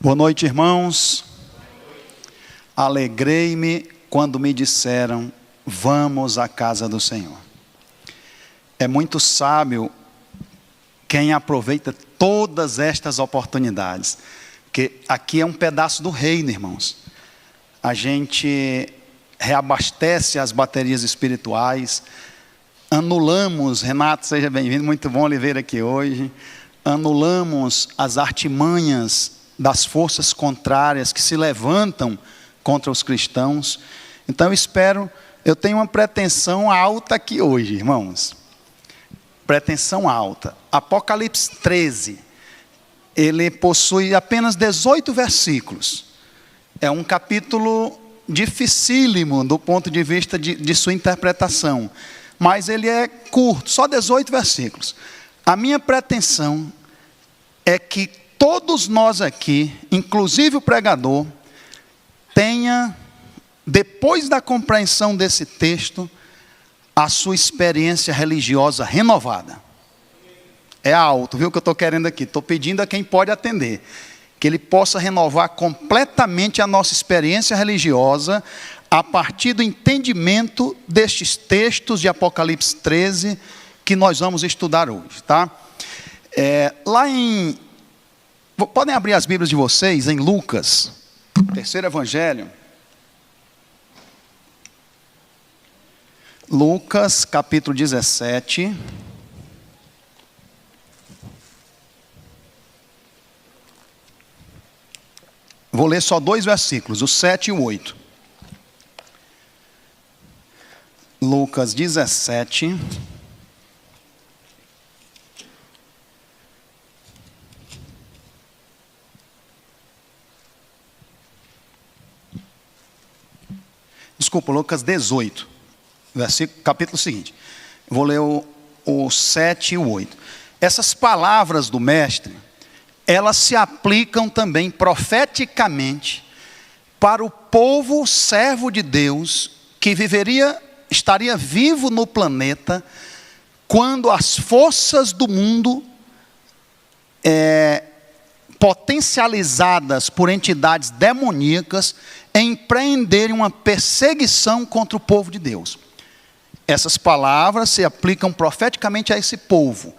Boa noite, irmãos. Alegrei-me quando me disseram, vamos à casa do Senhor. É muito sábio quem aproveita todas estas oportunidades, porque aqui é um pedaço do reino, irmãos. A gente reabastece as baterias espirituais, anulamos, Renato, seja bem-vindo, muito bom lhe ver aqui hoje, anulamos as artimanhas das forças contrárias que se levantam contra os cristãos. Então eu tenho uma pretensão alta aqui hoje, irmãos. Pretensão alta. Apocalipse 13, ele possui apenas 18 versículos. É um capítulo dificílimo do ponto de vista de sua interpretação. Mas ele é curto, só 18 versículos. A minha pretensão é que todos nós aqui, inclusive o pregador, tenha, depois da compreensão desse texto, a sua experiência religiosa renovada. É alto, viu o que eu estou querendo aqui? Estou pedindo a quem pode atender, que ele possa renovar completamente a nossa experiência religiosa, a partir do entendimento destes textos de Apocalipse 13, que nós vamos estudar hoje, tá? Podem abrir as Bíblias de vocês em Lucas, terceiro evangelho. Lucas, capítulo 17. Vou ler só 2 versículos, o 7 e o 8. Lucas 17. Desculpa, Lucas 18, capítulo seguinte. Vou ler o 7 e o 8. Essas palavras do mestre, elas se aplicam também profeticamente para o povo servo de Deus, que estaria vivo no planeta, quando as forças do mundo, potencializadas por entidades demoníacas, empreenderem uma perseguição contra o povo de Deus. Essas palavras se aplicam profeticamente a esse povo.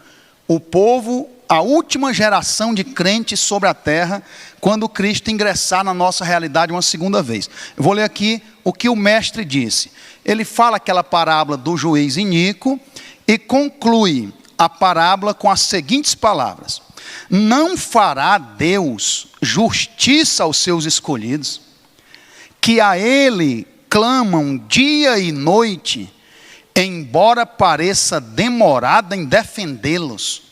O povo, a última geração de crentes sobre a terra, quando Cristo ingressar na nossa realidade uma segunda vez. Eu vou ler aqui o que o mestre disse. Ele fala aquela parábola do juiz iníquo e conclui a parábola com as seguintes palavras: não fará Deus justiça aos seus escolhidos, que a Ele clamam dia e noite, embora pareça demorada em defendê-los?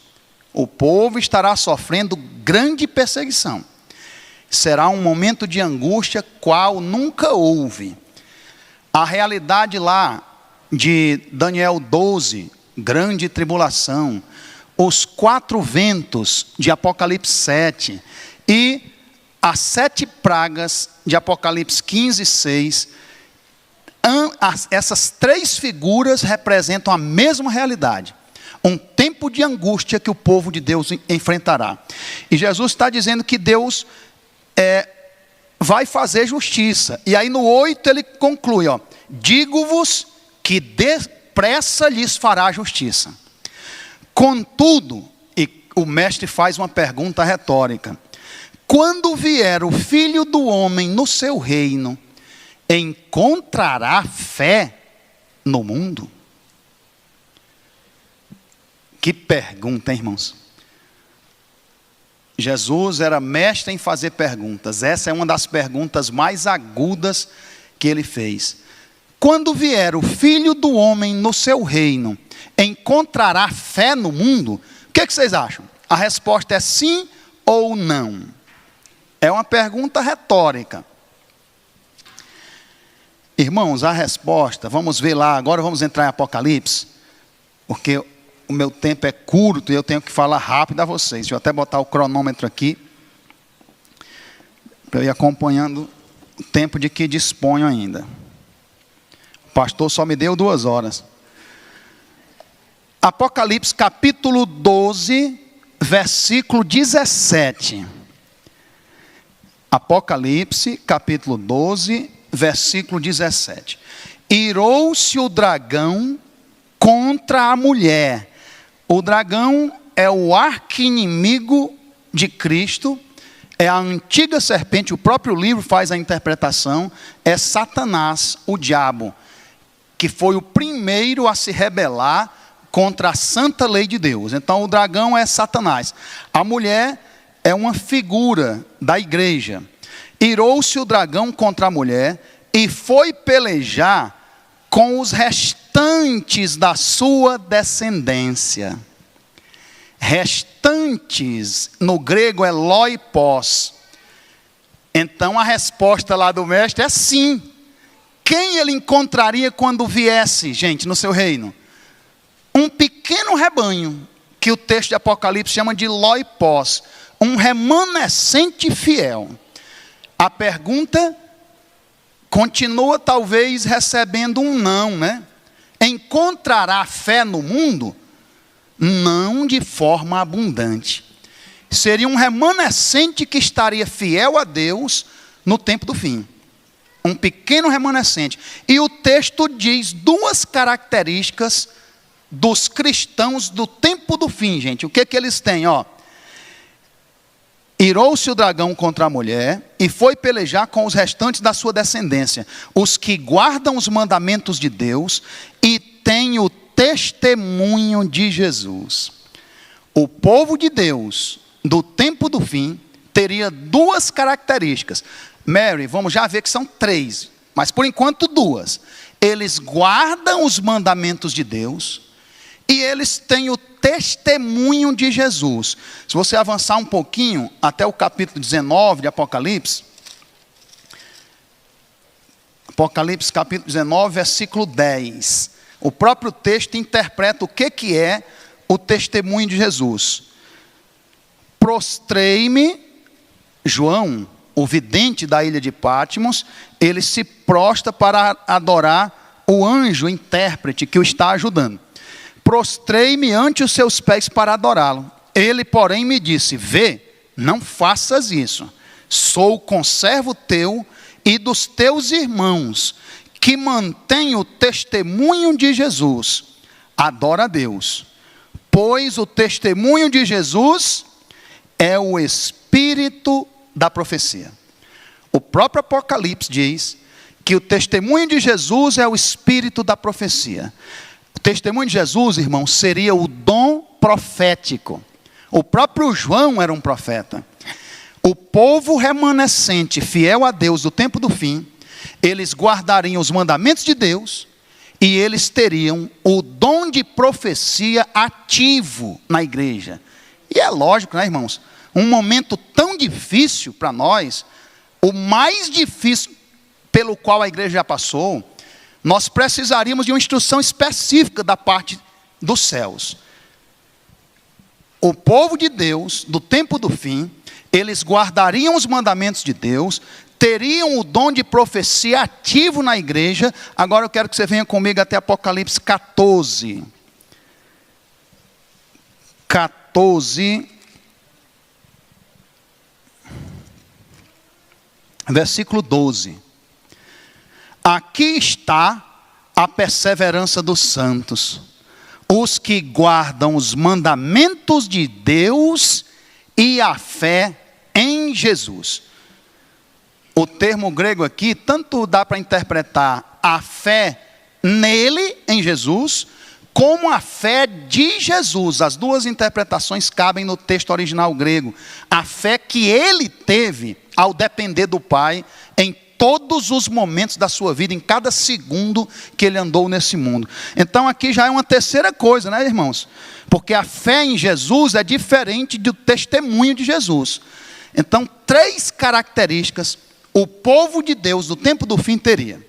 O povo estará sofrendo grande perseguição. Será um momento de angústia qual nunca houve. A realidade lá de Daniel 12, grande tribulação, os 4 ventos de Apocalipse 7 e as 7 pragas de Apocalipse 15 e 6, essas 3 figuras representam a mesma realidade. Um tempo de angústia que o povo de Deus enfrentará. E Jesus está dizendo que Deus vai fazer justiça. E aí no 8 ele conclui, digo-vos que depressa lhes fará justiça. Contudo, e o mestre faz uma pergunta retórica: quando vier o Filho do Homem no seu reino, encontrará fé no mundo? Que pergunta, hein, irmãos? Jesus era mestre em fazer perguntas. Essa é uma das perguntas mais agudas que ele fez. Quando vier o Filho do Homem no seu reino, encontrará fé no mundo? O que vocês acham? A resposta é sim ou não? É uma pergunta retórica. Irmãos, a resposta, vamos ver lá, agora vamos entrar em Apocalipse, porque o meu tempo é curto e eu tenho que falar rápido a vocês. Deixa eu até botar o cronômetro aqui, para eu ir acompanhando o tempo de que disponho ainda. O pastor só me deu 2 horas. Apocalipse capítulo 12, versículo 17. Apocalipse, capítulo 12, versículo 17. Irou-se o dragão contra a mulher. O dragão é o arqui-inimigo de Cristo, é a antiga serpente, o próprio livro faz a interpretação, é Satanás, o diabo, que foi o primeiro a se rebelar contra a santa lei de Deus. Então o dragão é Satanás. A mulher é uma figura da igreja. Irou-se o dragão contra a mulher e foi pelejar com os restantes da sua descendência. Restantes, no grego é loipós. Então a resposta lá do mestre é sim. Quem ele encontraria quando viesse, gente, no seu reino? Um pequeno rebanho, que o texto de Apocalipse chama de loipós. Um remanescente fiel. A pergunta continua talvez recebendo um não, né? Encontrará fé no mundo? Não de forma abundante. Seria um remanescente que estaria fiel a Deus no tempo do fim. Um pequeno remanescente. E o texto diz duas características dos cristãos do tempo do fim, gente. O que eles têm, ó? Irou-se o dragão contra a mulher e foi pelejar com os restantes da sua descendência, os que guardam os mandamentos de Deus e têm o testemunho de Jesus. O povo de Deus, do tempo do fim, teria duas características. Mary, vamos já ver que são três, mas por enquanto duas. Eles guardam os mandamentos de Deus e eles têm o testemunho de Jesus. Se você avançar um pouquinho, até o capítulo 19 de Apocalipse. Apocalipse capítulo 19, versículo 10. O próprio texto interpreta o que é o testemunho de Jesus. Prostrei-me, João, o vidente da ilha de Patmos, ele se prostra para adorar o anjo intérprete que o está ajudando. Prostrei-me ante os seus pés para adorá-lo. Ele, porém, me disse: vê, não faças isso. Sou conservo teu e dos teus irmãos, que mantêm o testemunho de Jesus. Adora a Deus, pois o testemunho de Jesus é o espírito da profecia. O próprio Apocalipse diz que o testemunho de Jesus é o espírito da profecia. O testemunho de Jesus, irmãos, seria o dom profético. O próprio João era um profeta. O povo remanescente, fiel a Deus do tempo do fim, eles guardariam os mandamentos de Deus e eles teriam o dom de profecia ativo na igreja. E é lógico, né, irmãos? Um momento tão difícil para nós, o mais difícil pelo qual a igreja já passou, nós precisaríamos de uma instrução específica da parte dos céus. O povo de Deus, do tempo do fim, eles guardariam os mandamentos de Deus, teriam o dom de profecia ativo na igreja. Agora eu quero que você venha comigo até Apocalipse 14. 14, versículo 12. Aqui está a perseverança dos santos, os que guardam os mandamentos de Deus e a fé em Jesus. O termo grego aqui, tanto dá para interpretar a fé nele, em Jesus, como a fé de Jesus. As duas interpretações cabem no texto original grego. A fé que ele teve ao depender do Pai em todos os momentos da sua vida, em cada segundo que ele andou nesse mundo. Então aqui já é uma terceira coisa, né, irmãos? Porque a fé em Jesus é diferente do testemunho de Jesus. Então, três características o povo de Deus do tempo do fim teria.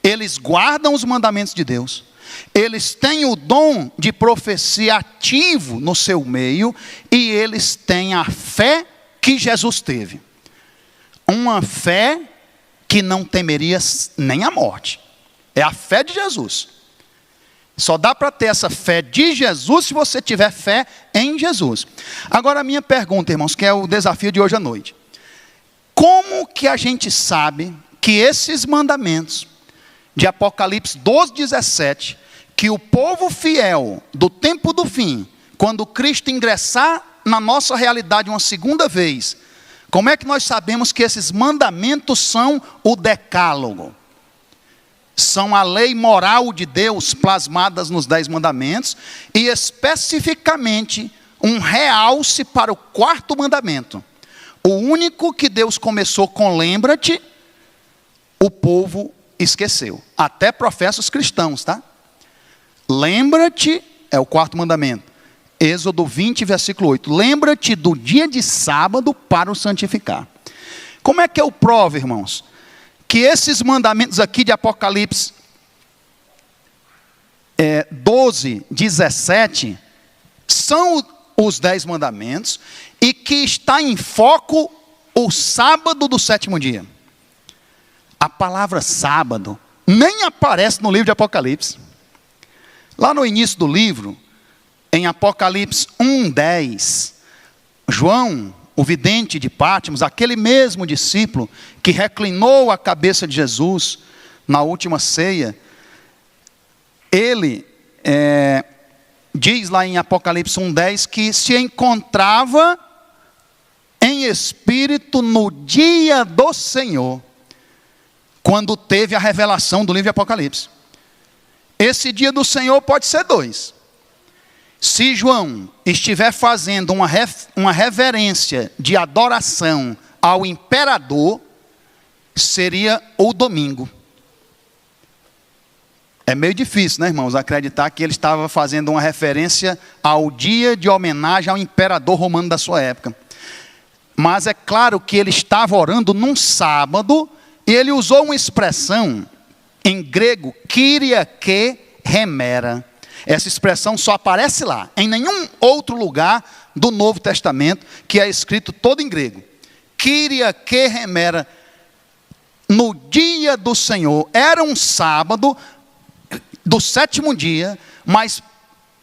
Eles guardam os mandamentos de Deus, eles têm o dom de profecia ativo no seu meio, e eles têm a fé que Jesus teve. Uma fé que não temeria nem a morte. É a fé de Jesus. Só dá para ter essa fé de Jesus se você tiver fé em Jesus. Agora a minha pergunta, irmãos, que é o desafio de hoje à noite. Como que a gente sabe que esses mandamentos de Apocalipse 12, 17, que o povo fiel do tempo do fim, quando Cristo ingressar na nossa realidade uma segunda vez, como é que nós sabemos que esses mandamentos são o decálogo? São a lei moral de Deus plasmadas nos 10 mandamentos, e especificamente um realce para o 4º mandamento. O único que Deus começou com lembra-te, o povo esqueceu. Até professos cristãos, tá? Lembra-te é o 4º mandamento. Êxodo 20, versículo 8. Lembra-te do dia de sábado para o santificar. Como é que eu provo, irmãos, que esses mandamentos aqui de Apocalipse 12, 17, são os 10 mandamentos, e que está em foco o sábado do 7º dia? A palavra sábado nem aparece no livro de Apocalipse. Lá no início do livro, em Apocalipse 1:10, João, o vidente de Pátimos, aquele mesmo discípulo que reclinou a cabeça de Jesus na última ceia, ele diz lá em Apocalipse 1:10 que se encontrava em espírito no dia do Senhor, quando teve a revelação do livro de Apocalipse. Esse dia do Senhor pode ser 2. Se João estiver fazendo uma reverência de adoração ao imperador, seria o domingo. É meio difícil, né, irmãos, acreditar que ele estava fazendo uma referência ao dia de homenagem ao imperador romano da sua época. Mas é claro que ele estava orando num sábado, e ele usou uma expressão em grego, Kyriake remera. Essa expressão só aparece lá, em nenhum outro lugar do Novo Testamento, que é escrito todo em grego. Kyriake remera. No dia do Senhor, era um sábado do 7º dia, mas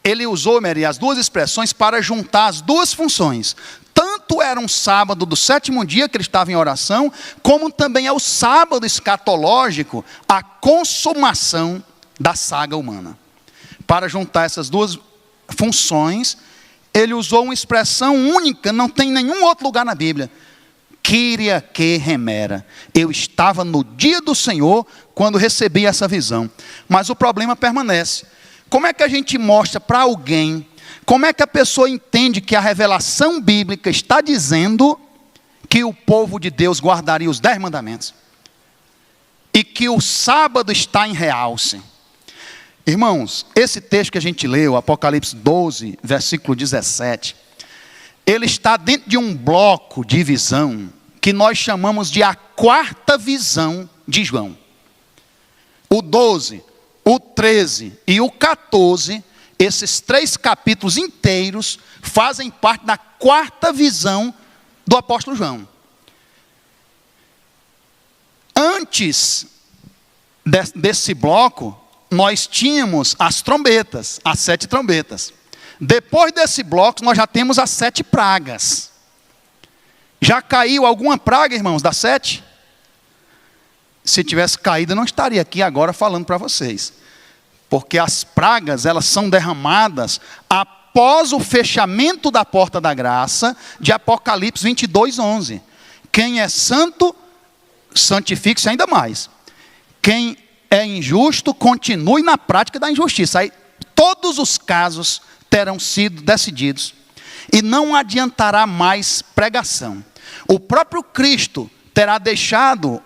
ele usou, as 2 expressões para juntar as 2 funções. Tanto era um sábado do 7º dia que ele estava em oração, como também é o sábado escatológico, a consumação da saga humana. Para juntar essas 2 funções, ele usou uma expressão única, não tem em nenhum outro lugar na Bíblia. Kyriake remera. Eu estava no dia do Senhor quando recebi essa visão. Mas o problema permanece. Como é que a gente mostra para alguém, como é que a pessoa entende que a revelação bíblica está dizendo que o povo de Deus guardaria os 10 mandamentos? E que o sábado está em realce? Irmãos, esse texto que a gente leu, Apocalipse 12, versículo 17, ele está dentro de um bloco de visão que nós chamamos de a 4ª visão de João. O 12, o 13 e o 14, esses 3 capítulos inteiros fazem parte da 4ª visão do apóstolo João. Antes desse bloco, nós tínhamos as trombetas, as 7 trombetas. Depois desse bloco, nós já temos as 7 pragas. Já caiu alguma praga, irmãos, das 7? Se tivesse caído, eu não estaria aqui agora falando para vocês. Porque as pragas, elas são derramadas após o fechamento da porta da graça, de Apocalipse 22, 11. Quem é santo, santifique-se ainda mais. Quem é injusto, continue na prática da injustiça. Aí todos os casos terão sido decididos, e não adiantará mais pregação. O próprio Cristo terá deixado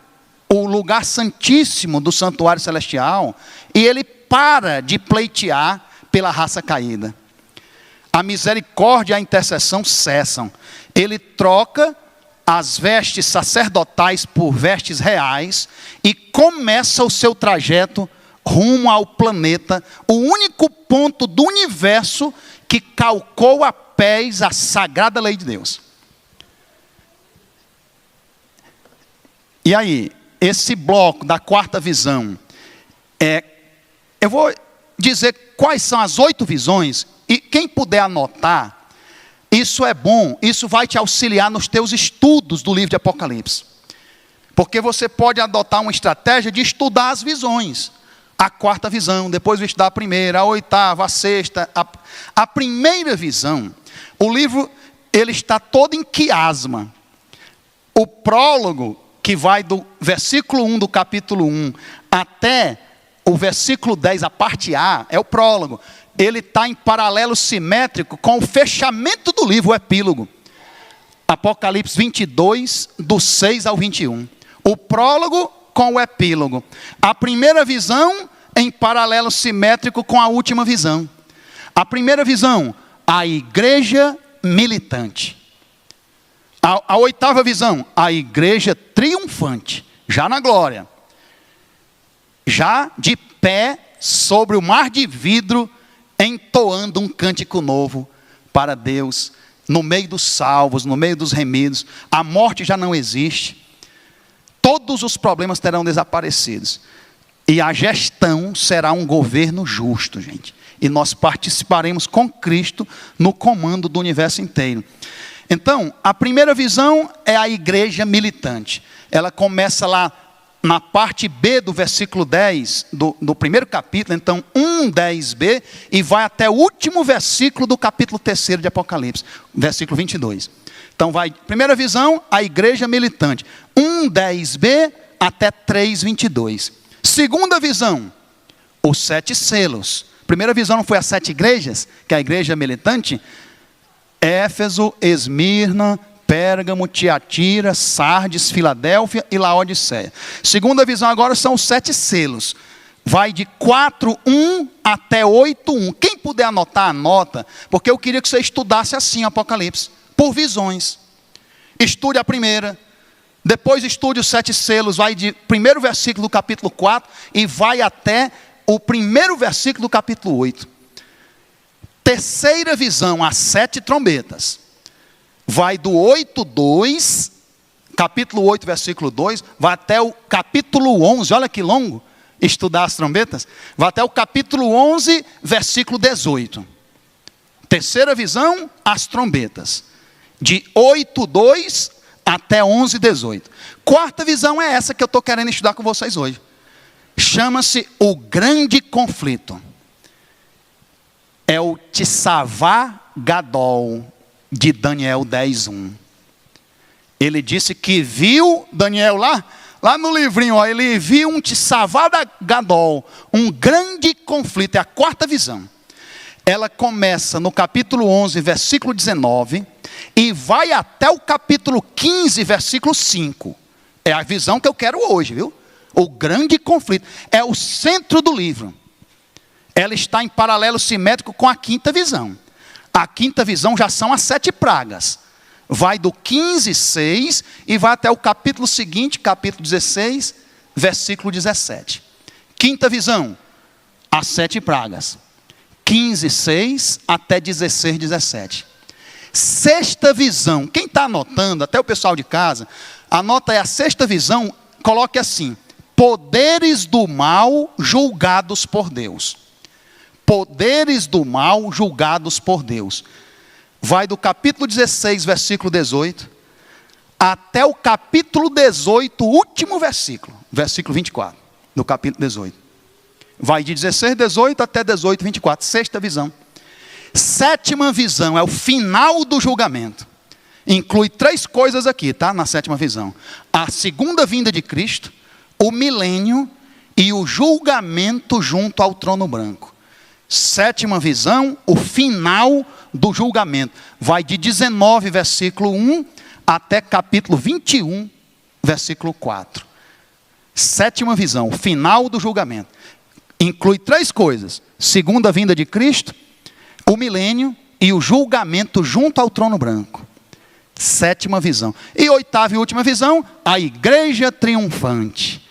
o lugar santíssimo do santuário celestial, e ele para de pleitear pela raça caída. A misericórdia e a intercessão cessam. Ele troca as vestes sacerdotais por vestes reais e começa o seu trajeto rumo ao planeta, o único ponto do universo que calcou a pés a sagrada lei de Deus. E aí, esse bloco da 4ª visão, eu vou dizer quais são as 8 visões, e quem puder anotar, isso é bom, isso vai te auxiliar nos teus estudos do livro de Apocalipse. Porque você pode adotar uma estratégia de estudar as visões. A quarta visão, depois estudar a primeira, a oitava, a sexta. A primeira visão, o livro ele está todo em quiasma. O prólogo, que vai do versículo 1 do capítulo 1 até o versículo 10, a parte A, é o prólogo. Ele está em paralelo simétrico com o fechamento do livro, o epílogo. Apocalipse 22, do 6 ao 21. O prólogo com o epílogo. A primeira visão em paralelo simétrico com a última visão. A primeira visão, a igreja militante. A oitava visão, a igreja triunfante, já na glória. Já de pé sobre o mar de vidro, entoando um cântico novo para Deus, no meio dos salvos, no meio dos remidos. A morte já não existe. Todos os problemas terão desaparecido. E a gestão será um governo justo, gente. E nós participaremos com Cristo no comando do universo inteiro. Então, a primeira visão é a igreja militante. Ela começa lá na parte B do versículo 10, do primeiro capítulo, então 1:10b, e vai até o último versículo do capítulo 3 de Apocalipse, versículo 22. Então vai, primeira visão, a igreja militante, 1:10b até 3:22. Segunda visão, os 7 selos. Primeira visão não foi as 7 igrejas, que é a igreja militante? Éfeso, Esmirna, Pérgamo, Tiatira, Sardes, Filadélfia e Laodiceia. Segunda visão agora são os 7 selos. Vai de 4:1 até 8:1. Quem puder anotar, anota, porque eu queria que você estudasse assim Apocalipse, por visões. Estude a primeira, depois estude os 7 selos, vai de primeiro versículo do capítulo 4 e vai até o primeiro versículo do capítulo 8. Terceira visão, as 7 trombetas. Vai do 8:2, capítulo 8, versículo 2, vai até o capítulo 11, olha que longo, estudar as trombetas. Vai até o capítulo 11, versículo 18. Terceira visão, as trombetas. De 8:2 até 11:18. Quarta visão é essa que eu estou querendo estudar com vocês hoje. Chama-se o grande conflito. É o Tissavá Gadol, de Daniel 10:1. Ele disse que viu, Daniel lá no livrinho, ó, ele viu um Tissavá Gadol, um grande conflito, é a quarta visão. Ela começa no capítulo 11, versículo 19, e vai até o capítulo 15, versículo 5. É a visão que eu quero hoje, viu? O grande conflito, é o centro do livro. Ela está em paralelo simétrico com a quinta visão. A quinta visão já são as 7 pragas. Vai do 15:6 e vai até o capítulo seguinte, capítulo 16, versículo 17. Quinta visão, as 7 pragas. 15:6 até 16:17. Sexta visão, quem está anotando, até o pessoal de casa, anota aí a sexta visão, coloque assim: poderes do mal julgados por Deus. Poderes do mal julgados por Deus. Vai do capítulo 16, versículo 18, até o capítulo 18, último versículo, versículo 24, do capítulo 18. Vai de 16, 18 até 18, 24, sexta visão. Sétima visão é o final do julgamento. Inclui 3 coisas aqui, tá? Na sétima visão: a segunda vinda de Cristo, o milênio e o julgamento junto ao trono branco. Sétima visão, o final do julgamento. Vai de 19, versículo 1, até capítulo 21, versículo 4. Sétima visão, o final do julgamento. Inclui 3 coisas: segunda vinda de Cristo, o milênio e o julgamento junto ao trono branco. Sétima visão. E oitava e última visão, a igreja triunfante.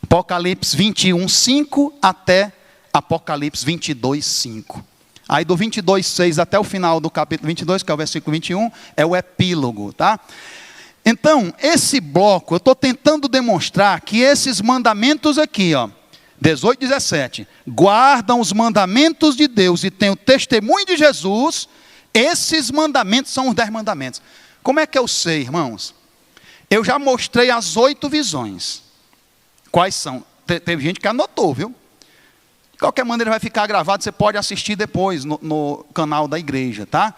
Apocalipse 21:5 até Apocalipse 22:5. Aí do 22:6 até o final do capítulo 22, que é o versículo 21, é o epílogo, tá? Então, esse bloco, eu estou tentando demonstrar que esses mandamentos aqui, ó, 18, 17, guardam os mandamentos de Deus e têm o testemunho de Jesus. Esses mandamentos são os 10 mandamentos. Como é que eu sei, irmãos? Eu já mostrei as 8 visões. Quais são? Teve gente que anotou, viu? De qualquer maneira vai ficar gravado, você pode assistir depois no canal da igreja, tá?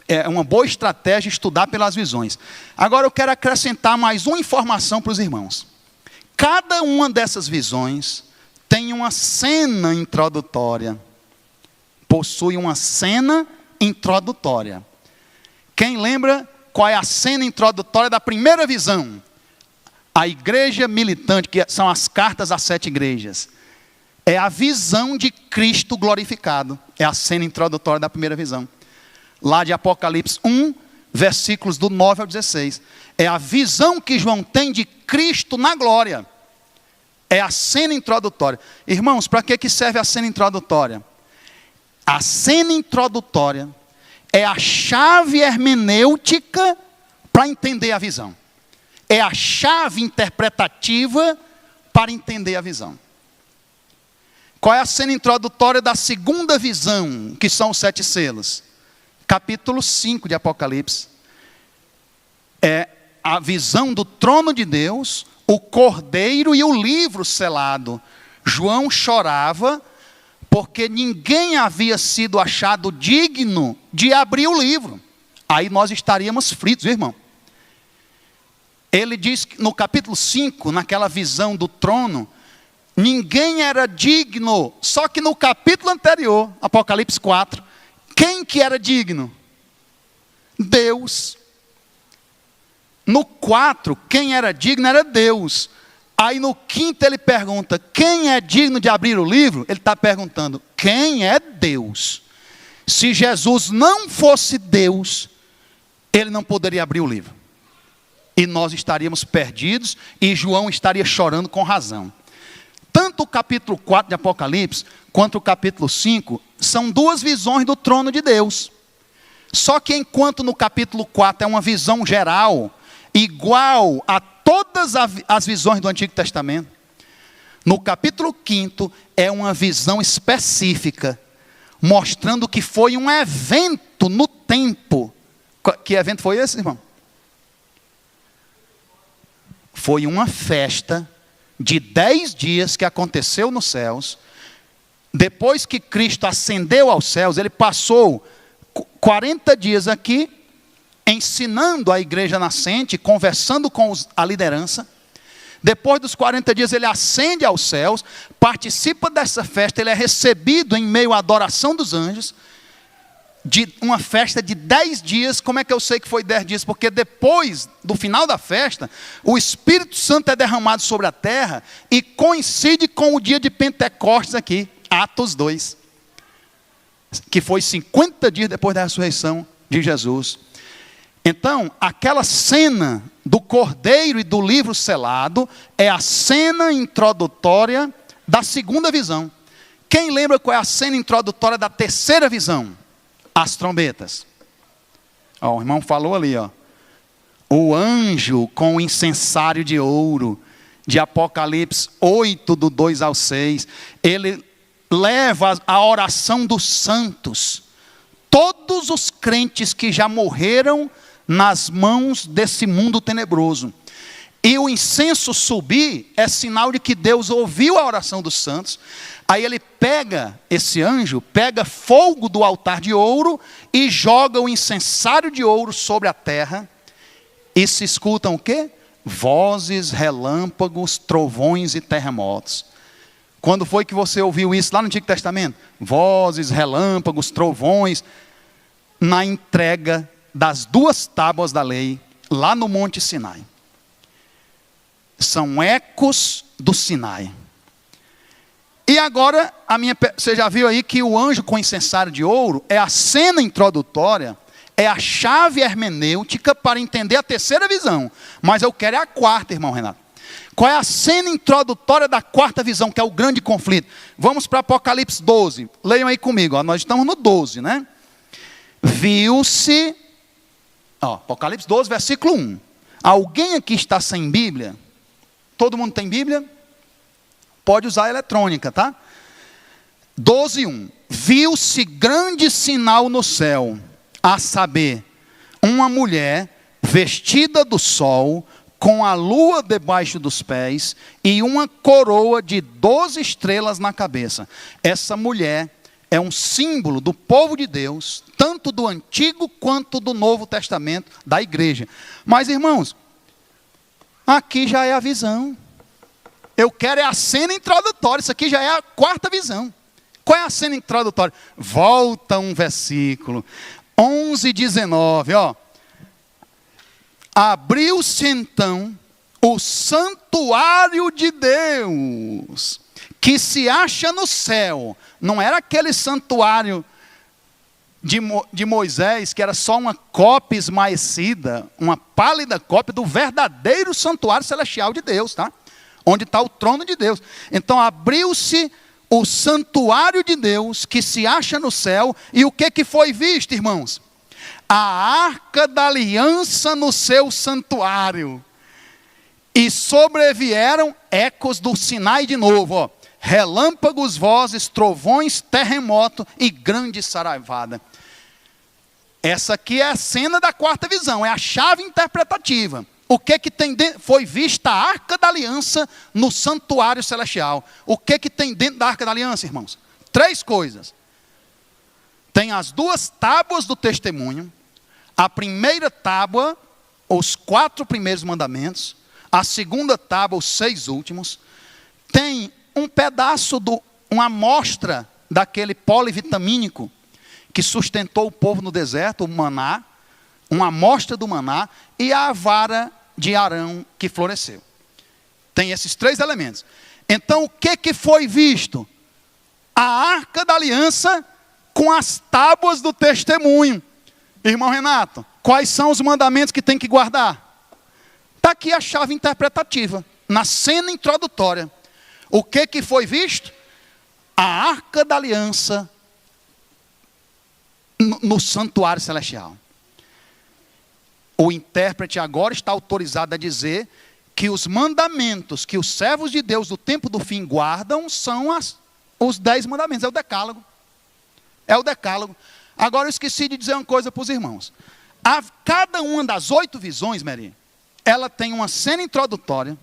É uma boa estratégia estudar pelas visões. Agora eu quero acrescentar mais uma informação para os irmãos. Cada uma dessas visões tem uma cena introdutória. Possui uma cena introdutória. Quem lembra qual é a cena introdutória da primeira visão? A igreja militante, que são as cartas às 7 igrejas. É a visão de Cristo glorificado. É a cena introdutória da primeira visão. Lá de Apocalipse 1, versículos do 9 ao 16. É a visão que João tem de Cristo na glória. É a cena introdutória. Irmãos, para que serve a cena introdutória? A cena introdutória é a chave hermenêutica para entender a visão. É a chave interpretativa para entender a visão. Qual é a cena introdutória da segunda visão, que são os 7 selos? Capítulo 5 de Apocalipse. É a visão do trono de Deus, o cordeiro e o livro selado. João chorava porque ninguém havia sido achado digno de abrir o livro. Aí nós estaríamos fritos, viu, irmão? Ele diz que no capítulo 5, naquela visão do trono, ninguém era digno. Só que no capítulo anterior, Apocalipse 4, quem que era digno? Deus. No 4, quem era digno era Deus. Aí no 5 ele pergunta, quem é digno de abrir o livro? Ele está perguntando, quem é Deus? Se Jesus não fosse Deus, ele não poderia abrir o livro. E nós estaríamos perdidos, e João estaria chorando com razão. Tanto o capítulo 4 de Apocalipse, quanto o capítulo 5, são 2 visões do trono de Deus. Só que enquanto no capítulo 4 é uma visão geral, igual a todas as visões do Antigo Testamento, no capítulo 5 é uma visão específica, mostrando que foi um evento no tempo. Que evento foi esse, irmão? Foi uma festa de 10 dias que aconteceu nos céus. Depois que Cristo ascendeu aos céus, ele passou 40 dias aqui, ensinando a igreja nascente, conversando com a liderança. Depois dos 40 dias ele ascende aos céus, participa dessa festa, ele é recebido em meio à adoração dos anjos, de uma festa de 10 dias. Como é que eu sei que foi 10 dias? Porque depois do final da festa, o Espírito Santo é derramado sobre a terra e coincide com o dia de Pentecostes aqui, Atos 2, que foi 50 dias depois da ressurreição de Jesus. Então, aquela cena do cordeiro e do livro selado é a cena introdutória da segunda visão. Quem lembra qual é a cena introdutória da terceira visão? As trombetas. Ó, o irmão falou ali, ó. O anjo com o incensário de ouro, de Apocalipse 8, do 2 ao 6. Ele leva a oração dos santos. Todos os crentes que já morreram nas mãos desse mundo tenebroso. E o incenso subir é sinal de que Deus ouviu a oração dos santos. Aí ele pega, esse anjo, pega fogo do altar de ouro e joga o incensário de ouro sobre a terra. E se escutam o quê? Vozes, relâmpagos, trovões e terremotos. Quando foi que você ouviu isso lá no Antigo Testamento? Vozes, relâmpagos, trovões, na entrega das 2 tábuas da lei, lá no Monte Sinai. São ecos do Sinai. E agora, você já viu aí que o anjo com incensário de ouro é a cena introdutória, é a chave hermenêutica para entender a terceira visão. Mas eu quero a quarta, irmão Renato. Qual é a cena introdutória da quarta visão, que é o grande conflito? Vamos para Apocalipse 12. Leiam aí comigo, ó, nós estamos no 12, né? Viu-se, Apocalipse 12, versículo 1. Alguém aqui está sem Bíblia? Todo mundo tem Bíblia? Pode usar a eletrônica, tá? 12:1. Viu-se grande sinal no céu, a saber, uma mulher vestida do sol, com a lua debaixo dos pés e uma coroa de 12 estrelas na cabeça. Essa mulher é um símbolo do povo de Deus, tanto do Antigo quanto do Novo Testamento, da igreja. Mas, irmãos, aqui já é a visão. Eu quero é a cena introdutória, isso aqui já é a quarta visão. Qual é a cena introdutória? Volta um versículo, 11:19, ó. Abriu-se então o santuário de Deus, que se acha no céu. Não era aquele santuário de Moisés, que era só uma cópia esmaecida, uma pálida cópia do verdadeiro santuário celestial de Deus, tá? Onde está o trono de Deus. Então abriu-se o santuário de Deus, que se acha no céu, e o que foi visto, irmãos? A arca da aliança no seu santuário. E sobrevieram ecos do Sinai de novo, ó. Relâmpagos, vozes, trovões, terremoto e grande saraivada. Essa aqui é a cena da quarta visão, é a chave interpretativa. O que tem dentro? Foi vista a arca da aliança no santuário celestial. O que tem dentro da arca da aliança, irmãos? 3 coisas. Tem as 2 tábuas do testemunho. A primeira tábua, os 4 primeiros mandamentos. A segunda tábua, os 6 últimos. Tem um pedaço, uma amostra daquele polivitamínico que sustentou o povo no deserto, o maná. Uma amostra do maná e a vara de Arão que floresceu. Tem esses 3 elementos. Então o que foi visto? A arca da aliança com as tábuas do testemunho. Irmão Renato, quais são os mandamentos que tem que guardar? Está aqui a chave interpretativa, na cena introdutória. O que foi visto? A arca da aliança no santuário celestial. O intérprete agora está autorizado a dizer que os mandamentos que os servos de Deus do tempo do fim guardam são os 10 mandamentos, é o decálogo. É o decálogo. Agora eu esqueci de dizer uma coisa para os irmãos. Cada uma das 8 visões, Mary, ela tem uma cena introdutória,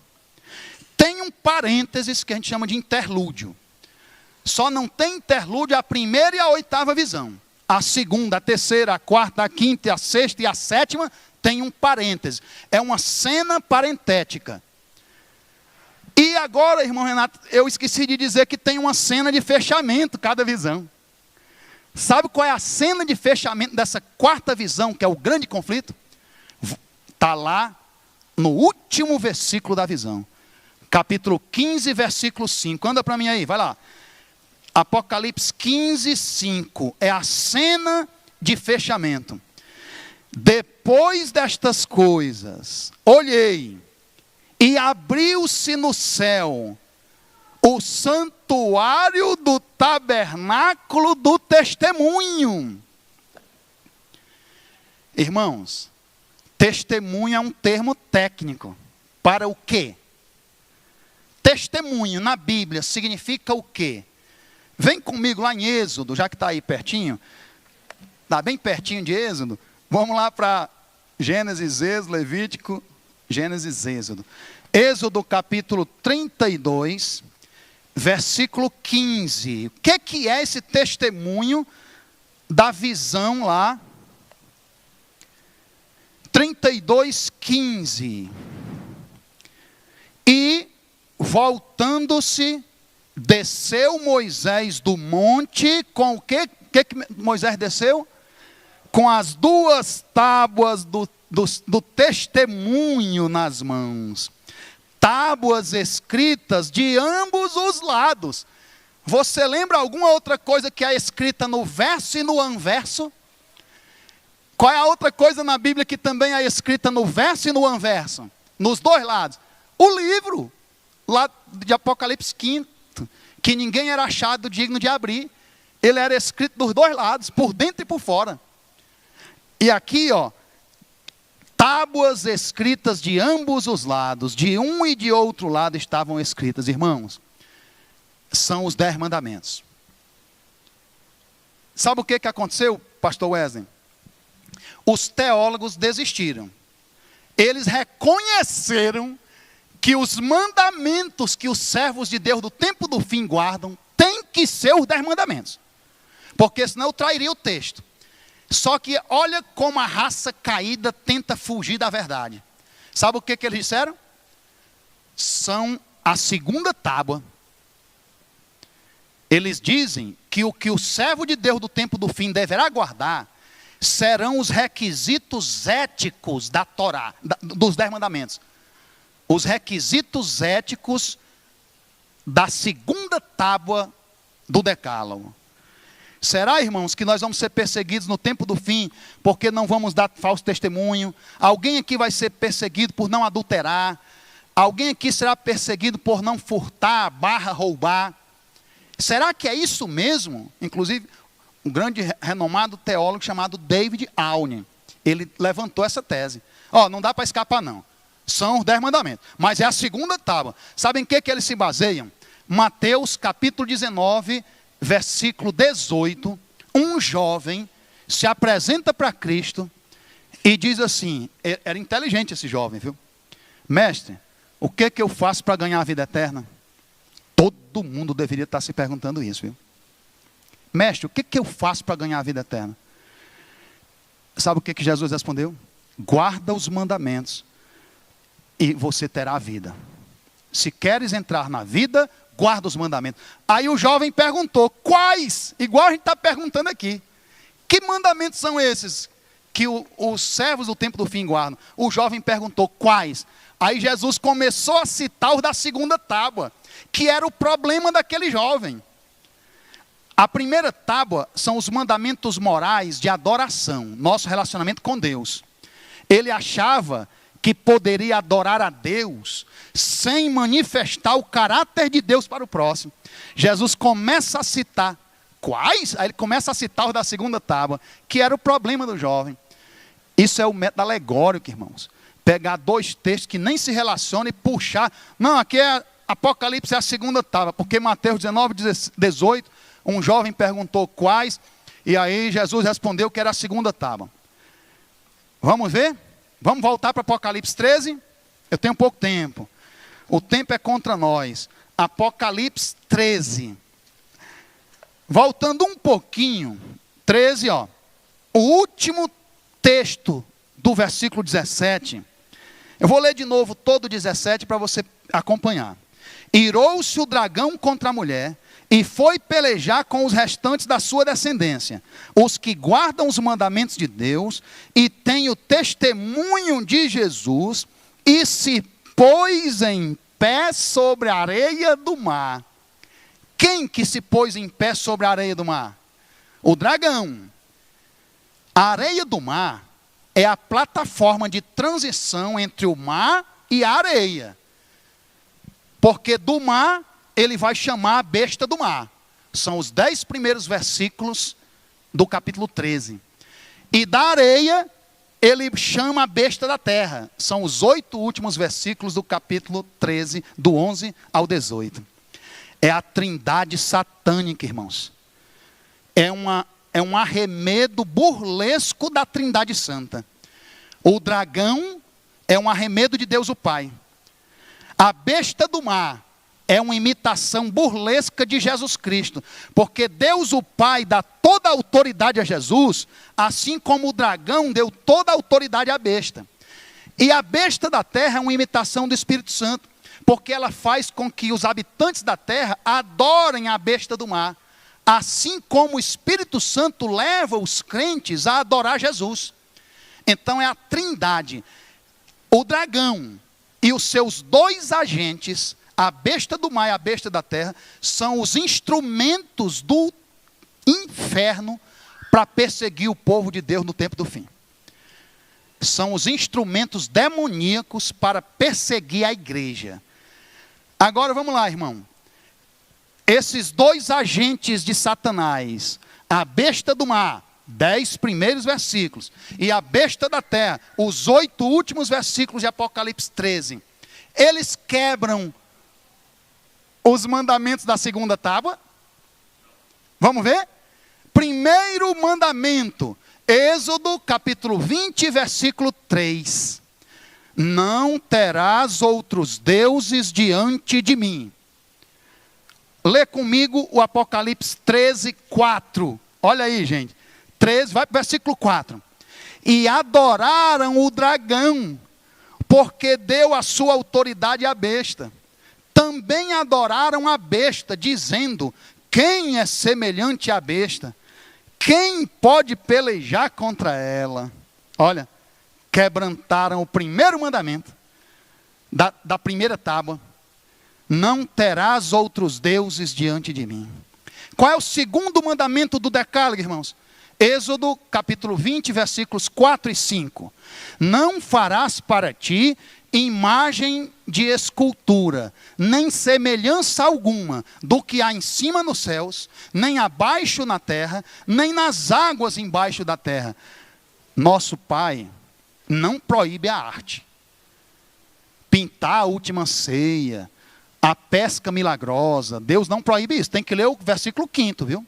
tem um parênteses que a gente chama de interlúdio. Só não tem interlúdio a primeira e a 8ª visão. A segunda, a terceira, a quarta, a quinta, a sexta e a 7ª tem um parêntese. É uma cena parentética. E agora, irmão Renato, eu esqueci de dizer que tem uma cena de fechamento cada visão. Sabe qual é a cena de fechamento dessa 4ª visão, que é o grande conflito? Está lá no último versículo da visão. Capítulo 15, versículo 5. Anda para mim aí, vai lá. Apocalipse 15, 5. É a cena de fechamento. Depois destas coisas, olhei, e abriu-se no céu o santuário do tabernáculo do testemunho. Irmãos, testemunho é um termo técnico. Para o quê? Testemunho na Bíblia significa o quê? Vem comigo lá em Êxodo, já que está aí pertinho. Está bem pertinho de Êxodo. Vamos lá para Gênesis, Êxodo, Levítico, Gênesis, Êxodo. Êxodo capítulo 32, versículo 15. O que é esse testemunho da visão lá? 32, 15. E voltando-se, desceu Moisés do monte com o que Moisés desceu? Com as 2 tábuas do testemunho nas mãos. Tábuas escritas de ambos os lados. Você lembra alguma outra coisa que é escrita no verso e no anverso? Qual é a outra coisa na Bíblia que também é escrita no verso e no anverso? Nos 2 lados. O livro, lá de Apocalipse 5, que ninguém era achado digno de abrir. Ele era escrito dos 2 lados, por dentro e por fora. E aqui, ó, tábuas escritas de ambos os lados, de um e de outro lado estavam escritas, irmãos. São os 10 mandamentos. Sabe o que aconteceu, pastor Wesley? Os teólogos desistiram. eles reconheceram que os mandamentos que os servos de Deus do tempo do fim guardam, tem que ser os 10 mandamentos. Porque senão eu trairia o texto. Só que olha como a raça caída tenta fugir da verdade. Sabe o que eles disseram? São a segunda tábua. Eles dizem que o que o servo de Deus do tempo do fim deverá guardar serão os requisitos éticos da Torá, dos 10 mandamentos. Os requisitos éticos da segunda tábua do Decálogo. Será, irmãos, que nós vamos ser perseguidos no tempo do fim, porque não vamos dar falso testemunho? Alguém aqui vai ser perseguido por não adulterar? Alguém aqui será perseguido por não furtar, roubar? Será que é isso mesmo? Inclusive, um grande renomado teólogo chamado David Allen, ele levantou essa tese. Não dá para escapar não. São os 10 mandamentos, mas é a segunda tábua. Sabem em que eles se baseiam? Mateus capítulo 19, versículo 18, um jovem se apresenta para Cristo e diz assim, era inteligente esse jovem, viu? Mestre, o que eu faço para ganhar a vida eterna? Todo mundo deveria estar se perguntando isso, viu? Mestre, o que eu faço para ganhar a vida eterna? Sabe o que Jesus respondeu? Guarda os mandamentos e você terá a vida. Se queres entrar na vida, guarda os mandamentos. Aí o jovem perguntou, quais? Igual a gente está perguntando aqui. Que mandamentos são esses que os servos do tempo do fim guardam? O jovem perguntou, quais? Aí Jesus começou a citar os da segunda tábua, que era o problema daquele jovem. A primeira tábua são os mandamentos morais de adoração, nosso relacionamento com Deus. Ele achava que poderia adorar a Deus sem manifestar o caráter de Deus para o próximo. Jesus começa a citar quais? Aí ele começa a citar os da segunda tábua, que era o problema do jovem. Isso é o método alegórico, irmãos. Pegar 2 textos que nem se relacionam e puxar. Não, aqui é Apocalipse, é a segunda tábua, porque Mateus 19, 18, um jovem perguntou quais, e aí Jesus respondeu que era a segunda tábua. Vamos ver? Vamos voltar para Apocalipse 13? Eu tenho pouco tempo. O tempo é contra nós. Apocalipse 13. Voltando um pouquinho, 13, o último texto do versículo 17. Eu vou ler de novo todo o 17 para você acompanhar. Irou-se o dragão contra a mulher e foi pelejar com os restantes da sua descendência, os que guardam os mandamentos de Deus e têm o testemunho de Jesus, e se pôs em pé sobre a areia do mar. Quem que se pôs em pé sobre a areia do mar? O dragão. A areia do mar é a plataforma de transição entre o mar e a areia. Porque do mar, ele vai chamar a besta do mar. São os 10 primeiros versículos do capítulo 13. E da areia, ele chama a besta da terra. São os 8 últimos versículos do capítulo 13, do 11 ao 18. É a trindade satânica, irmãos. É um arremedo burlesco da trindade santa. O dragão é um arremedo de Deus o Pai. A besta do mar é uma imitação burlesca de Jesus Cristo, porque Deus o Pai dá toda a autoridade a Jesus, assim como o dragão deu toda a autoridade à besta. E a besta da terra é uma imitação do Espírito Santo, porque ela faz com que os habitantes da terra adorem a besta do mar, assim como o Espírito Santo leva os crentes a adorar Jesus. Então é a trindade, o dragão e os seus 2 agentes, a besta do mar e a besta da terra, são os instrumentos do inferno para perseguir o povo de Deus no tempo do fim. São os instrumentos demoníacos para perseguir a igreja. Agora vamos lá, irmão. Esses 2 agentes de Satanás, a besta do mar, 10 primeiros versículos, e a besta da terra, os 8 últimos versículos de Apocalipse 13, eles quebram os mandamentos da segunda tábua? Vamos ver? Primeiro mandamento, Êxodo capítulo 20, versículo 3. não terás outros deuses diante de mim. Lê comigo o Apocalipse 13, 4. Olha aí, gente. 13, vai para o versículo 4. E adoraram o dragão, porque deu a sua autoridade à besta. Também adoraram a besta, dizendo: quem é semelhante à besta? Quem pode pelejar contra ela? Olha, quebrantaram o primeiro mandamento da primeira tábua. Não terás outros deuses diante de mim. Qual é o segundo mandamento do decálogo, irmãos? Êxodo capítulo 20, versículos 4 e 5. Não farás para ti imagem de escultura, nem semelhança alguma do que há em cima nos céus, nem abaixo na terra, nem nas águas embaixo da terra. Nosso Pai não proíbe a arte. Pintar a última ceia, a pesca milagrosa, Deus não proíbe isso. Tem que ler o versículo 5º, viu?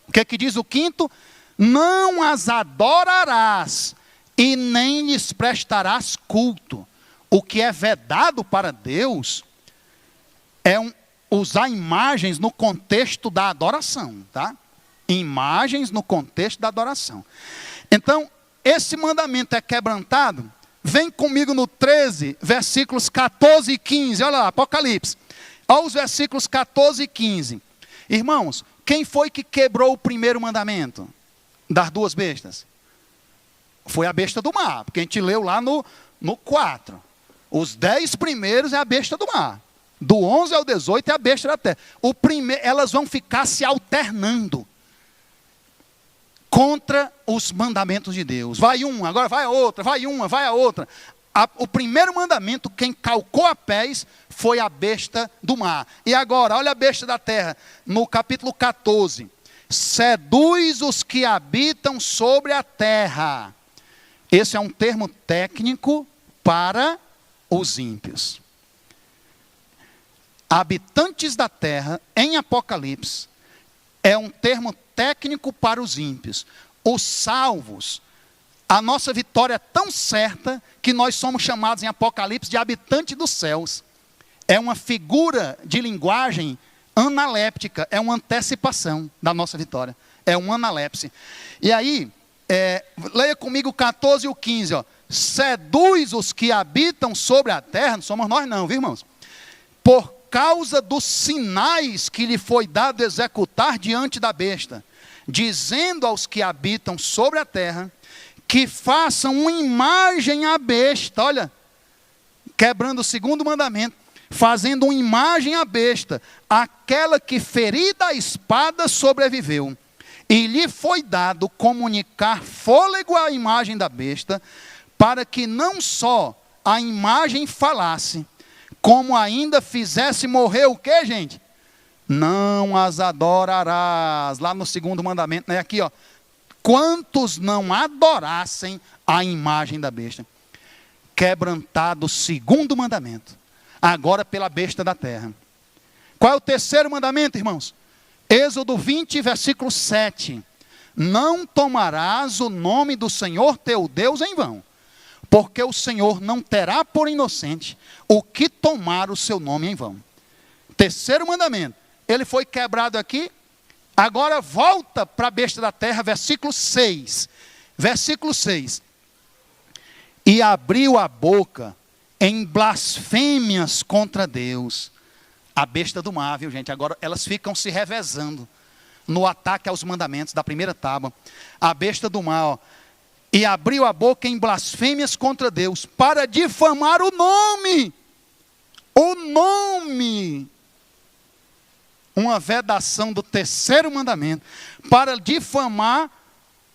O que é que diz o 5º? Não as adorarás e nem lhes prestarás culto. O que é vedado para Deus é usar imagens no contexto da adoração, tá? Imagens no contexto da adoração. Então, esse mandamento é quebrantado. Vem comigo no 13, versículos 14 e 15. Olha lá, Apocalipse. Olha os versículos 14 e 15. Irmãos, quem foi que quebrou o primeiro mandamento das duas bestas? Foi a besta do mar, porque a gente leu lá no 4. Os 10 primeiros é a besta do mar. Do 11 ao 18 é a besta da terra. Elas vão ficar se alternando contra os mandamentos de Deus. Vai uma, agora vai a outra, vai uma, vai a outra. O primeiro mandamento, quem calcou a pés, foi a besta do mar. E agora, olha a besta da terra, no capítulo 14. Seduz os que habitam sobre a terra. Esse é um termo técnico para os ímpios. Habitantes da terra, em Apocalipse, é um termo técnico para os ímpios. Os salvos, a nossa vitória é tão certa que nós somos chamados em Apocalipse de habitante dos céus. É uma figura de linguagem analéptica, é uma antecipação da nossa vitória. É uma analepse. E aí, leia comigo o 14 e o 15. Ó. Seduz os que habitam sobre a terra, não somos nós não, viu, irmãos? Por causa dos sinais que lhe foi dado executar diante da besta, dizendo aos que habitam sobre a terra, que façam uma imagem à besta, olha, quebrando o segundo mandamento, fazendo uma imagem à besta, aquela que ferida a espada sobreviveu, e lhe foi dado comunicar fôlego à imagem da besta, para que não só a imagem falasse, como ainda fizesse morrer o que, gente? Não as adorarás. Lá no segundo mandamento, né? Aqui, ó. Quantos não adorassem a imagem da besta? Quebrantado o segundo mandamento. Agora pela besta da terra. Qual é o terceiro mandamento, irmãos? Êxodo 20, versículo 7. Não tomarás o nome do Senhor teu Deus em vão, porque o Senhor não terá por inocente o que tomar o seu nome em vão. Terceiro mandamento. Ele foi quebrado aqui. Agora volta para a besta da terra, versículo 6. Versículo 6. E abriu a boca em blasfêmias contra Deus. A besta do mar, viu, gente? Agora elas ficam se revezando no ataque aos mandamentos da primeira tábua. A besta do mar, ó. E abriu a boca em blasfêmias contra Deus, para difamar o nome. O nome. Uma vedação do terceiro mandamento, para difamar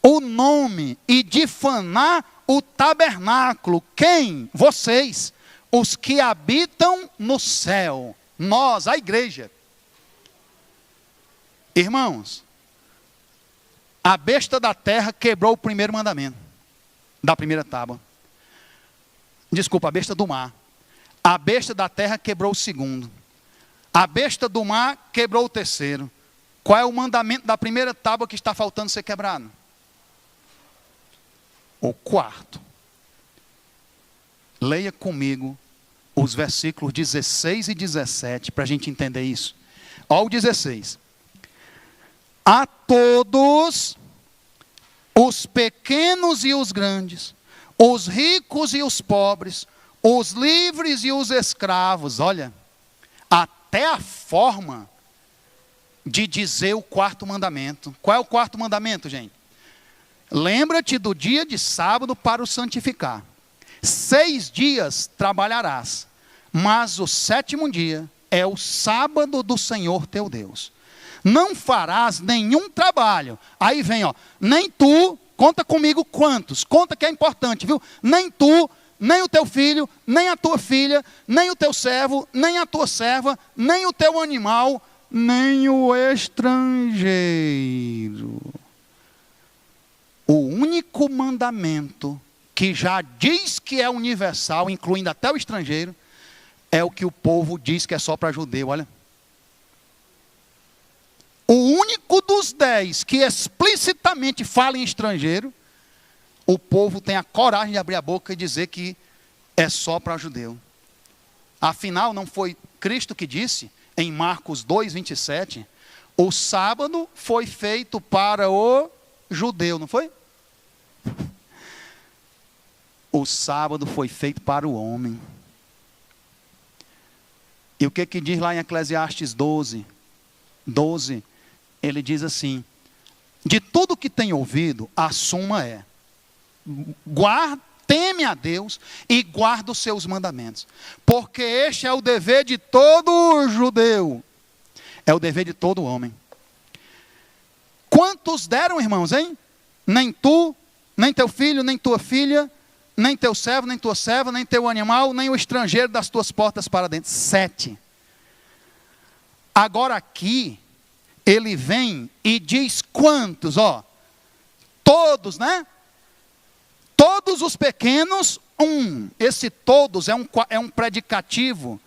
o nome e difanar o tabernáculo. Quem? Vocês, os que habitam no céu. Nós, a igreja. Irmãos, a besta da terra quebrou o primeiro mandamento da primeira tábua. Desculpa, a besta do mar. A besta da terra quebrou o segundo. A besta do mar quebrou o terceiro. Qual é o mandamento da primeira tábua que está faltando ser quebrado? O quarto. Leia comigo os versículos 16 e 17, para a gente entender isso. Olha o 16. A todos, os pequenos e os grandes, os ricos e os pobres, os livres e os escravos, olha, até a forma de dizer o quarto mandamento. Qual é o quarto mandamento, gente? Lembra-te do dia de sábado para o santificar. 6 dias trabalharás, mas o 7º dia é o sábado do Senhor teu Deus. Não farás nenhum trabalho. Aí vem, ó, nem tu, conta comigo quantos, conta que é importante, viu? Nem tu, nem o teu filho, nem a tua filha, nem o teu servo, nem a tua serva, nem o teu animal, nem o estrangeiro. O único mandamento que já diz que é universal, incluindo até o estrangeiro, é o que o povo diz que é só para judeu, olha. O único dos 10 que explicitamente fala em estrangeiro, o povo tem a coragem de abrir a boca e dizer que é só para judeu. Afinal, não foi Cristo que disse, em Marcos 2, 27, o sábado foi feito para o judeu, não foi? O sábado foi feito para o homem. E o que diz lá em Eclesiastes 12, ele diz assim: de tudo que tem ouvido, a suma é: teme a Deus e guarda os seus mandamentos, porque este é o dever de todo judeu, é o dever de todo homem. Quantos deram, irmãos, hein? Nem tu, nem teu filho, nem tua filha, nem teu servo, nem tua serva, nem teu animal, nem o estrangeiro das tuas portas para dentro. 7. Agora aqui, ele vem e diz quantos, ó. Todos, né? Todos os pequenos, Esse todos é um predicativo,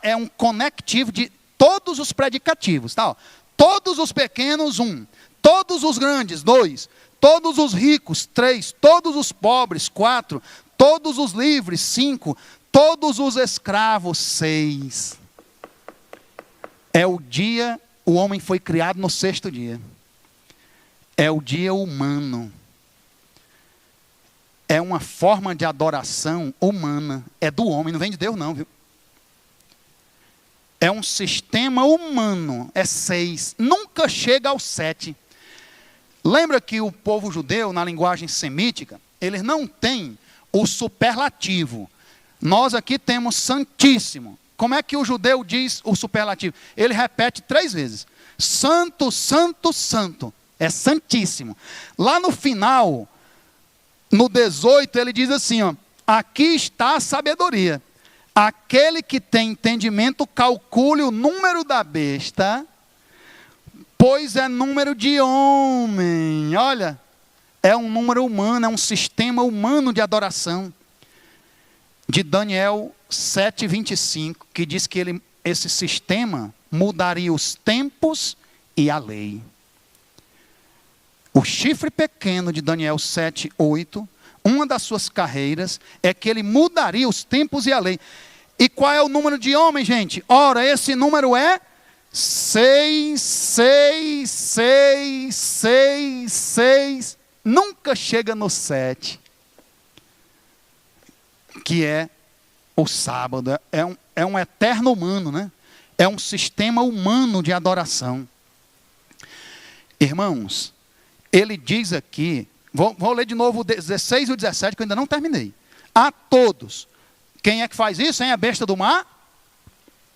é um conectivo de todos os predicativos, tá? Ó. Todos os pequenos, 1. Todos os grandes, 2. Todos os ricos, 3, todos os pobres, 4, todos os livres, 5, todos os escravos, 6. É o dia, o homem foi criado no 6º dia. É o dia humano. É uma forma de adoração humana. É do homem, não vem de Deus não, viu? É um sistema humano, é 6. Nunca chega ao 7. Lembra que o povo judeu, na linguagem semítica, eles não têm o superlativo. Nós aqui temos santíssimo. Como é que o judeu diz o superlativo? Ele repete 3 vezes. Santo, santo, santo. É santíssimo. Lá no final, no 18, ele diz assim, ó: aqui está a sabedoria. Aquele que tem entendimento, calcule o número da besta, pois é número de homem. Olha, é um número humano, é um sistema humano de adoração. De Daniel 7:25, que diz que esse sistema mudaria os tempos e a lei. O chifre pequeno de Daniel 7:8, uma das suas carreiras é que ele mudaria os tempos e a lei. E qual é o número de homem, gente? Ora, esse número é 6, 6, 6, 6, 6, nunca chega no 7, que é o sábado. É um eterno humano, né? É um sistema humano de adoração. Irmãos, ele diz aqui, vou ler de novo o 16 e o 17, que eu ainda não terminei. A todos. Quem é que faz isso, hein? A besta do mar?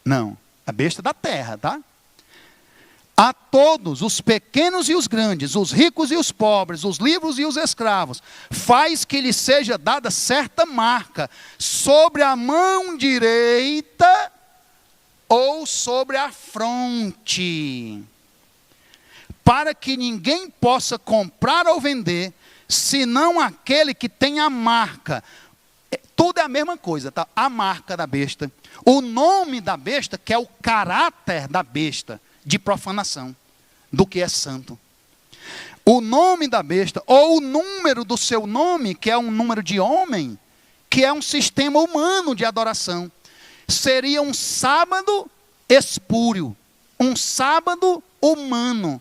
Não, a besta da terra, tá? A todos, os pequenos e os grandes, os ricos e os pobres, os livres e os escravos, faz que lhe seja dada certa marca sobre a mão direita ou sobre a fronte, para que ninguém possa comprar ou vender, senão aquele que tem a marca. Tudo é a mesma coisa, tá? A marca da besta, o nome da besta, que é o caráter da besta, de profanação, do que é santo. O nome da besta, ou o número do seu nome, que é um número de homem, que é um sistema humano de adoração. Seria um sábado espúrio, um sábado humano,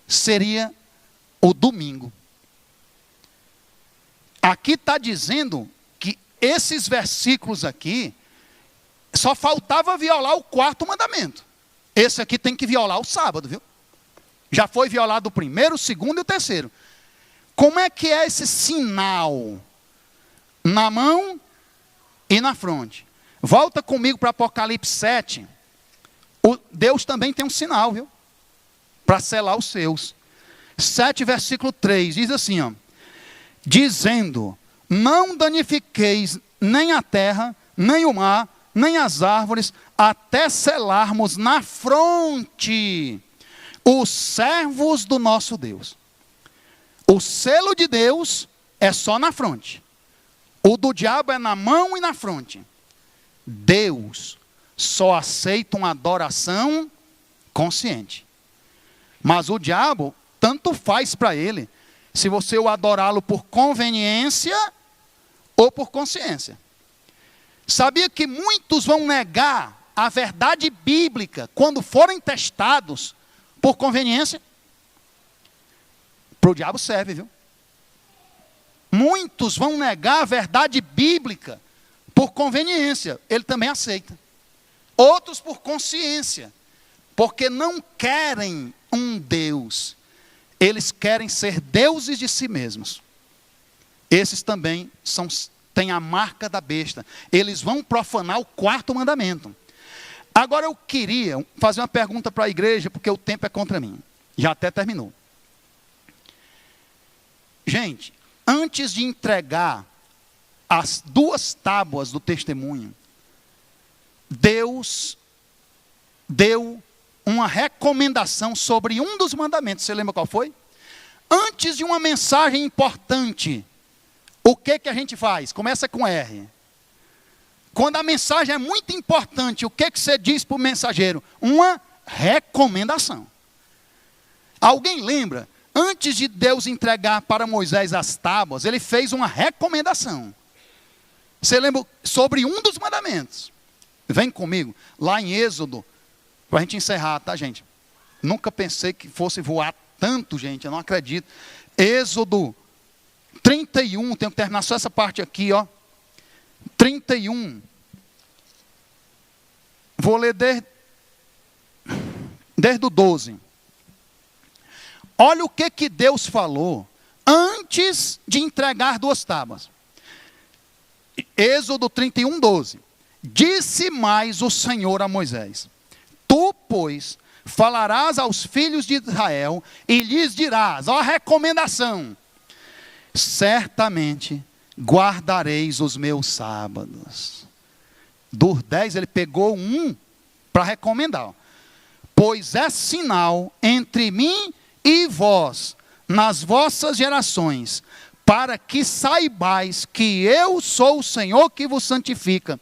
seria o domingo. Aqui está dizendo que esses versículos aqui, só faltava violar o quarto mandamento. Esse aqui tem que violar o sábado, viu? Já foi violado o primeiro, o segundo e o terceiro. Como é que é esse sinal? Na mão e na fronte. Volta comigo para Apocalipse 7. Deus também tem um sinal, viu? Para selar os seus. 7, versículo 3, diz assim, ó. Dizendo, não danifiqueis nem a terra, nem o mar, nem as árvores, até selarmos na fronte os servos do nosso Deus. O selo de Deus é só na fronte. O do diabo é na mão e na fronte. Deus só aceita uma adoração consciente. Mas o diabo, tanto faz para ele, se você o adorá-lo por conveniência ou por consciência. Sabia que muitos vão negar a verdade bíblica quando forem testados por conveniência? Para o diabo serve, viu? Muitos vão negar a verdade bíblica por conveniência, ele também aceita. Outros por consciência, porque não querem um Deus, eles querem ser deuses de si mesmos. Esses também têm a marca da besta, eles vão profanar o quarto mandamento. Agora eu queria fazer uma pergunta para a igreja, porque o tempo é contra mim, já até terminou. Gente, antes de entregar as 2 tábuas do testemunho, Deus deu uma recomendação sobre um dos mandamentos. Você lembra qual foi? Antes de uma mensagem importante, o que a gente faz? Começa com R. Quando a mensagem é muito importante, o que você diz para o mensageiro? Uma recomendação. Alguém lembra? Antes de Deus entregar para Moisés as tábuas, ele fez uma recomendação. Você lembra sobre um dos mandamentos? Vem comigo, lá em Êxodo, para a gente encerrar, tá, gente? Nunca pensei que fosse voar tanto, gente, eu não acredito. Êxodo 31, tenho que terminar só essa parte aqui, ó. 31. Vou ler desde o 12. Olha o que Deus falou antes de entregar 2 tábuas. Êxodo 31, 12. Disse mais o Senhor a Moisés: Tu, pois, falarás aos filhos de Israel e lhes dirás, ó a recomendação: certamente guardareis os meus sábados. Dos 10 ele pegou um para recomendar. Pois é sinal entre mim e vós, nas vossas gerações, para que saibais que eu sou o Senhor que vos santifica.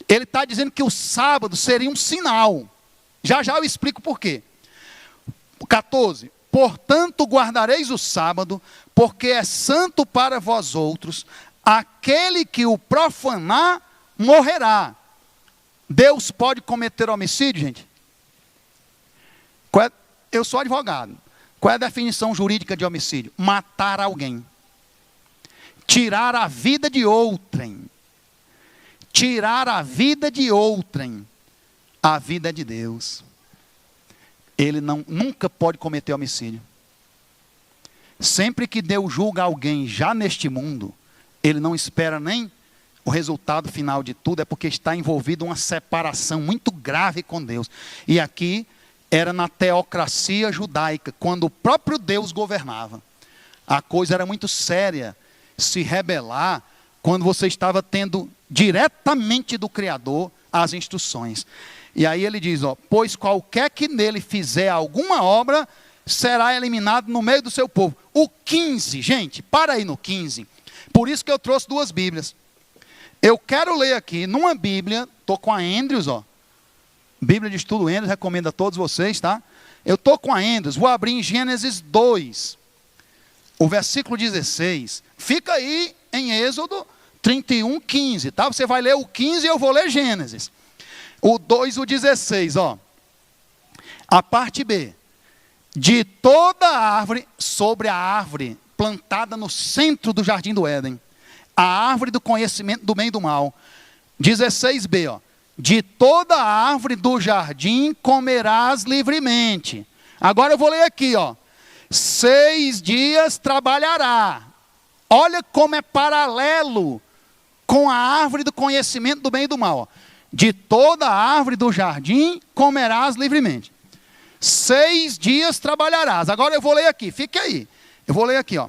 Ele está dizendo que o sábado seria um sinal. Já já eu explico por quê. 14. Portanto guardareis o sábado, porque é santo para vós outros. Aquele que o profanar, morrerá. Deus pode cometer homicídio, gente? Eu sou advogado. Qual é a definição jurídica de homicídio? Matar alguém. Tirar a vida de outrem. Tirar a vida de outrem. A vida é de Deus. Ele nunca pode cometer homicídio. Sempre que Deus julga alguém já neste mundo, ele não espera nem o resultado final de tudo, é porque está envolvido uma separação muito grave com Deus. E aqui era na teocracia judaica, quando o próprio Deus governava. A coisa era muito séria. Se rebelar quando você estava tendo diretamente do Criador as instruções. E aí ele diz, ó, pois qualquer que nele fizer alguma obra, será eliminado no meio do seu povo. O 15, gente, para aí no 15. Por isso que eu trouxe 2 Bíblias. Eu quero ler aqui, numa Bíblia, estou com a Andrews, ó. Bíblia de Estudo Andrews, recomendo a todos vocês, tá? Eu estou com a Andrews, vou abrir em Gênesis 2, o versículo 16. Fica aí em Êxodo, 31, 15, tá? Você vai ler o 15 e eu vou ler Gênesis. O 2, o 16, ó. A parte B. De toda árvore, sobre a árvore plantada no centro do jardim do Éden, a árvore do conhecimento do bem e do mal. 16b, ó. De toda árvore do jardim comerás livremente. Agora eu vou ler aqui, ó. 6 dias trabalhará. Olha como é paralelo com a árvore do conhecimento do bem e do mal, ó. De toda árvore do jardim comerás livremente. 6 dias trabalharás. Agora eu vou ler aqui, fique aí. Eu vou ler aqui, ó.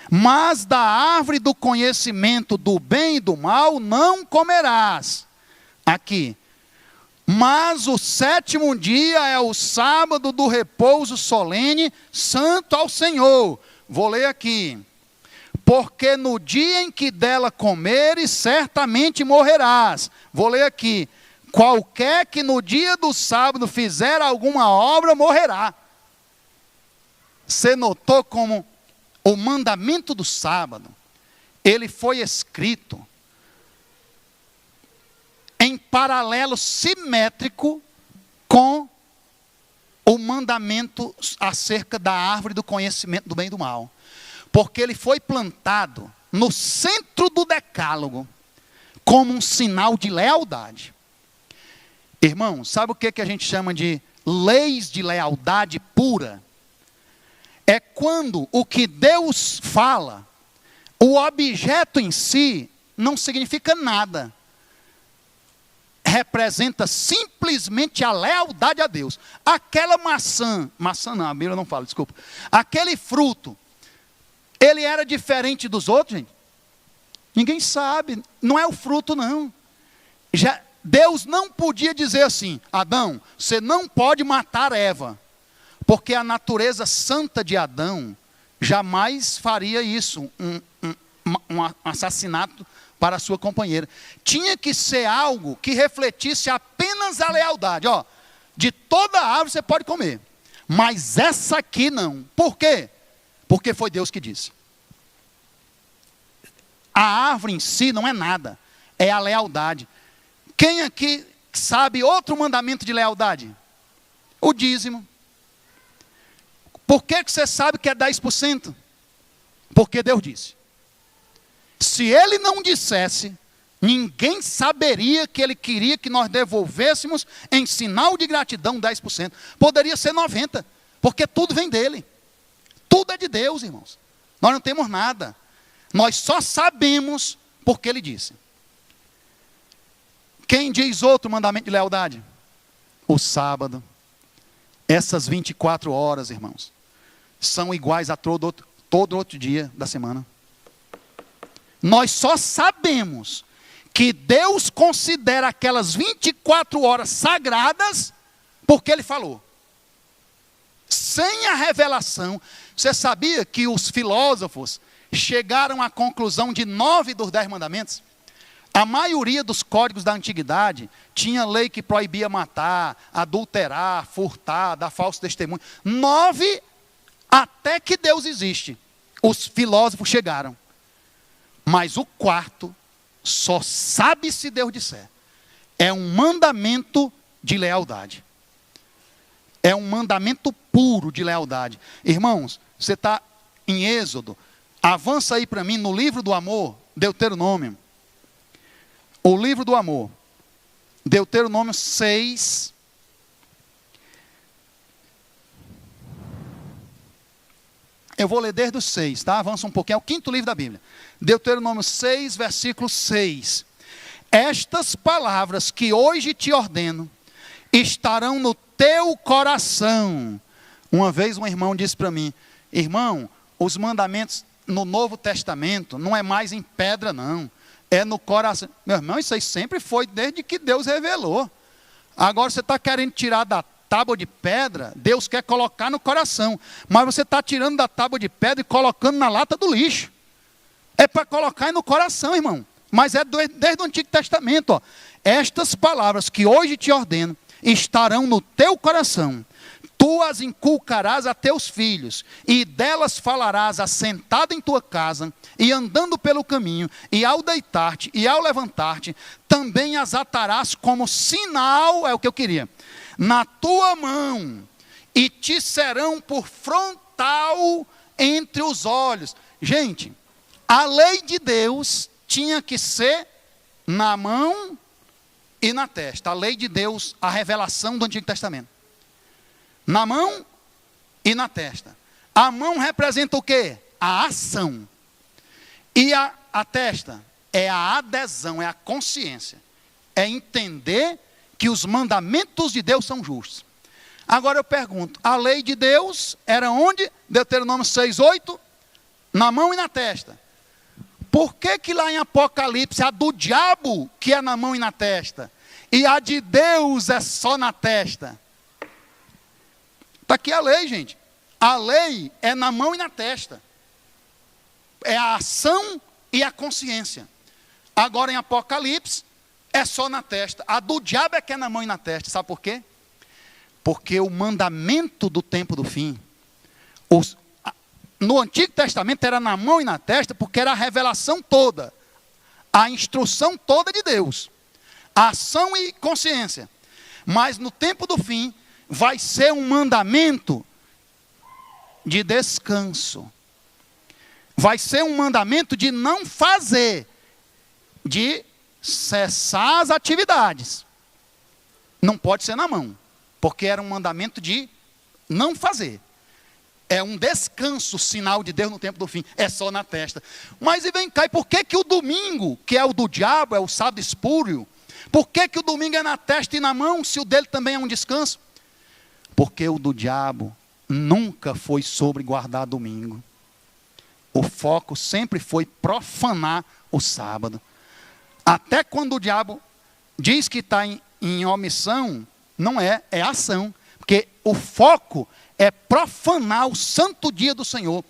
Mas da árvore do conhecimento do bem e do mal não comerás. Aqui. Mas o 7º dia é o sábado do repouso solene, santo ao Senhor. Vou ler aqui. Porque no dia em que dela comeres, certamente morrerás. Vou ler aqui. Qualquer que no dia do sábado fizer alguma obra, morrerá. Você notou como o mandamento do sábado, ele foi escrito em paralelo simétrico com o mandamento acerca da árvore do conhecimento do bem e do mal. Porque ele foi plantado no centro do decálogo, como um sinal de lealdade. Irmão, sabe o que a gente chama de leis de lealdade pura? É quando o que Deus fala, o objeto em si, não significa nada. Representa simplesmente a lealdade a Deus. Aquela maçã não, a Bíblia não fala, desculpa. Aquele fruto, ele era diferente dos outros, gente? Ninguém sabe, não é o fruto não. Deus não podia dizer assim, Adão, você não pode matar Eva, porque a natureza santa de Adão jamais faria isso, um assassinato para a sua companheira. Tinha que ser algo que refletisse apenas a lealdade. Ó, de toda árvore você pode comer, mas essa aqui não. Por quê? Porque foi Deus que disse. A árvore em si não é nada, é a lealdade. Quem aqui sabe outro mandamento de lealdade? O dízimo. Por que você sabe que é 10%? Porque Deus disse. Se ele não dissesse, ninguém saberia que ele queria que nós devolvêssemos em sinal de gratidão 10%. Poderia ser 90%, porque tudo vem dele. Tudo é de Deus, irmãos. Nós não temos nada. Nós só sabemos porque ele disse. Quem diz outro mandamento de lealdade? O sábado. Essas 24 horas, irmãos, são iguais a todo outro dia da semana. Nós só sabemos que Deus considera aquelas 24 horas sagradas porque Ele falou. Sem a revelação, você sabia que os filósofos chegaram à conclusão de 9 dos 10 mandamentos? A maioria dos códigos da antiguidade tinha lei que proibia matar, adulterar, furtar, dar falso testemunho. 9, até que Deus existe. Os filósofos chegaram. Mas o 4, só sabe se Deus disser. É um mandamento de lealdade. É um mandamento puro de lealdade. Irmãos, você está em Êxodo. Avança aí para mim no livro do amor, Deuteronômio. O livro do amor, Deuteronômio 6. Eu vou ler desde o 6, tá? Avança um pouquinho, é o 5º livro da Bíblia. Deuteronômio 6, versículo 6. Estas palavras que hoje te ordeno, estarão no teu coração. Uma vez um irmão disse para mim, irmão, os mandamentos no Novo Testamento não é mais em pedra não. É no coração. Meu irmão, isso aí sempre foi desde que Deus revelou. Agora você está querendo tirar da tábua de pedra, Deus quer colocar no coração. Mas você está tirando da tábua de pedra e colocando na lata do lixo. É para colocar no coração, irmão. Mas é desde o Antigo Testamento. Ó. Estas palavras que hoje te ordeno, estarão no teu coração. tu as inculcarás a teus filhos, e delas falarás assentado em tua casa, e andando pelo caminho, e ao deitar-te, e ao levantar-te, também as atarás como sinal, é o que eu queria, na tua mão, e te serão por frontal entre os olhos. Gente, a lei de Deus tinha que ser na mão e na testa. A lei de Deus, a revelação do Antigo Testamento. Na mão e na testa. A mão representa o quê? A ação. E a testa é a adesão, é a consciência. É entender que os mandamentos de Deus são justos. Agora eu pergunto, a lei de Deus era onde? Deuteronômio 6:8, na mão e na testa. Por que que lá em Apocalipse a do diabo que é na mão e na testa, e a de Deus é só na testa? Está aqui a lei, gente. A lei é na mão e na testa. É a ação e a consciência. Agora em Apocalipse é só na testa. A do diabo é que é na mão e na testa. Sabe por quê? Porque o mandamento do tempo do fim, no Antigo Testamento era na mão e na testa, porque era a revelação toda, a instrução toda de Deus, ação e consciência. Mas no tempo do fim, vai ser um mandamento de descanso. Vai ser um mandamento de não fazer, de cessar as atividades. Não pode ser na mão, porque era um mandamento de não fazer. É um descanso, sinal de Deus no tempo do fim. É só na testa. Mas e vem cá, e por que que o domingo, que é o do diabo, é o sábado espúrio, por que que o domingo é na testa e na mão, se o dele também é um descanso? Porque o do diabo nunca foi sobre guardar domingo. O foco sempre foi profanar o sábado. Até quando o diabo diz que está em omissão, não é ação. Porque o foco é profanar o santo dia do Senhor.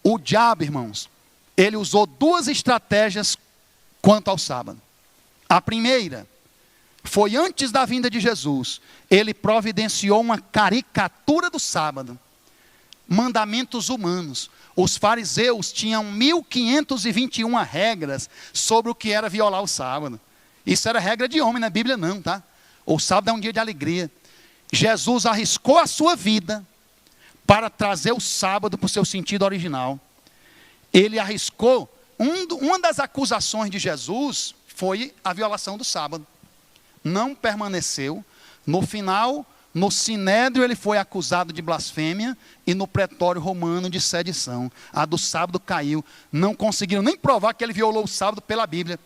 O diabo, irmãos, ele usou duas estratégias quanto ao sábado. A primeira foi antes da vinda de Jesus. Ele providenciou uma caricatura do sábado. Mandamentos humanos. Os fariseus tinham 1521 regras sobre o que era violar o sábado. Isso era regra de homem, na Bíblia não, tá? O sábado é um dia de alegria. Jesus arriscou a sua vida para trazer o sábado para o seu sentido original. Ele arriscou, uma das acusações de Jesus foi a violação do sábado. Não permaneceu. No final, no sinédrio ele foi acusado de blasfêmia e no pretório romano de sedição. A do sábado caiu. Não conseguiram nem provar que ele violou o sábado pela Bíblia,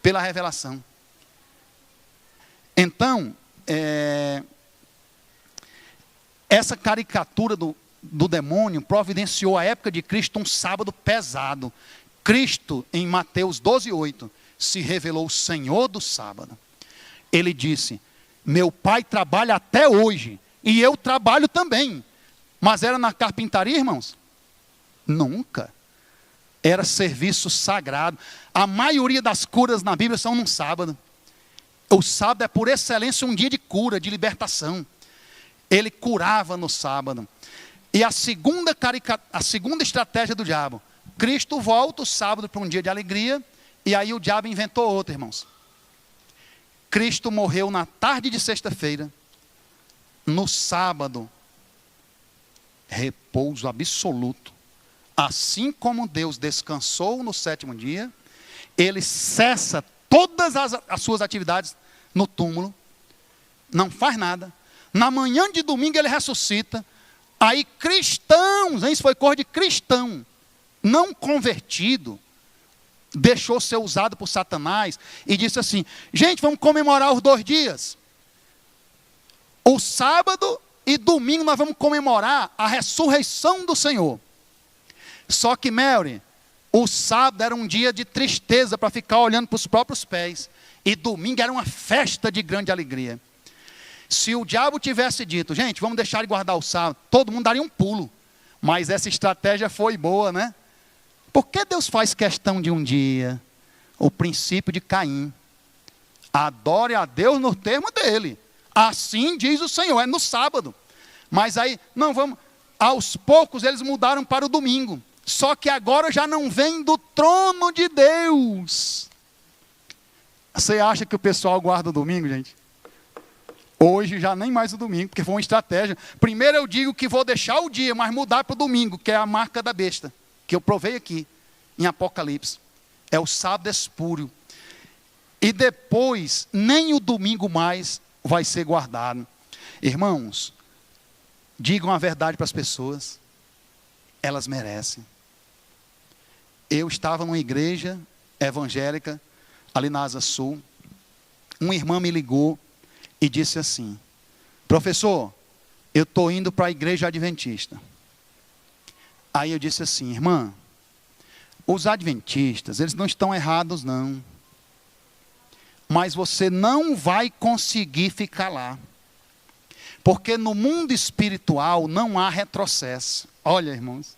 pela revelação. Então, essa caricatura do demônio providenciou à época de Cristo um sábado pesado. Cristo, em Mateus 12:8, se revelou o Senhor do sábado. Ele disse: meu pai trabalha até hoje, e eu trabalho também. Mas era na carpintaria, irmãos? Nunca. Era serviço sagrado. A maioria das curas na Bíblia são no sábado. O sábado é por excelência um dia de cura, de libertação. Ele curava no sábado. E a segunda estratégia do diabo: Cristo volta o sábado para um dia de alegria, e aí o diabo inventou outra, irmãos. Cristo morreu na tarde de sexta-feira. No sábado, repouso absoluto. Assim como Deus descansou no sétimo dia, ele cessa todas as suas atividades no túmulo, não faz nada. Na manhã de domingo ele ressuscita. Aí cristãos, isso foi coisa de cristão, não convertido, deixou ser usado por Satanás e disse assim: gente, vamos comemorar os 2 dias. O sábado e domingo nós vamos comemorar a ressurreição do Senhor. Só que, Mary, o sábado era um dia de tristeza para ficar olhando para os próprios pés. E domingo era uma festa de grande alegria. Se o diabo tivesse dito: gente, vamos deixar de guardar o sábado, todo mundo daria um pulo. Mas essa estratégia foi boa, né? Por que Deus faz questão de um dia? O princípio de Caim. Adore a Deus no termo dele. Assim diz o Senhor, é no sábado. Mas aí, não vamos, aos poucos eles mudaram para o domingo. Só que agora já não vem do trono de Deus. Você acha que o pessoal guarda o domingo, gente? Hoje já nem mais o domingo, porque foi uma estratégia. Primeiro eu digo que vou deixar o dia, mas mudar para o domingo, que é a marca da besta, que eu provei aqui, em Apocalipse. É o sábado espúrio. E depois, nem o domingo mais vai ser guardado. Irmãos, digam a verdade para as pessoas. Elas merecem. Eu estava numa igreja evangélica, ali na Asa Sul. Uma irmã me ligou e disse assim: professor, eu estou indo para a igreja adventista. Aí eu disse assim: irmã, os adventistas, eles não estão errados não. Mas você não vai conseguir ficar lá. Porque no mundo espiritual não há retrocesso. Olha, irmãos.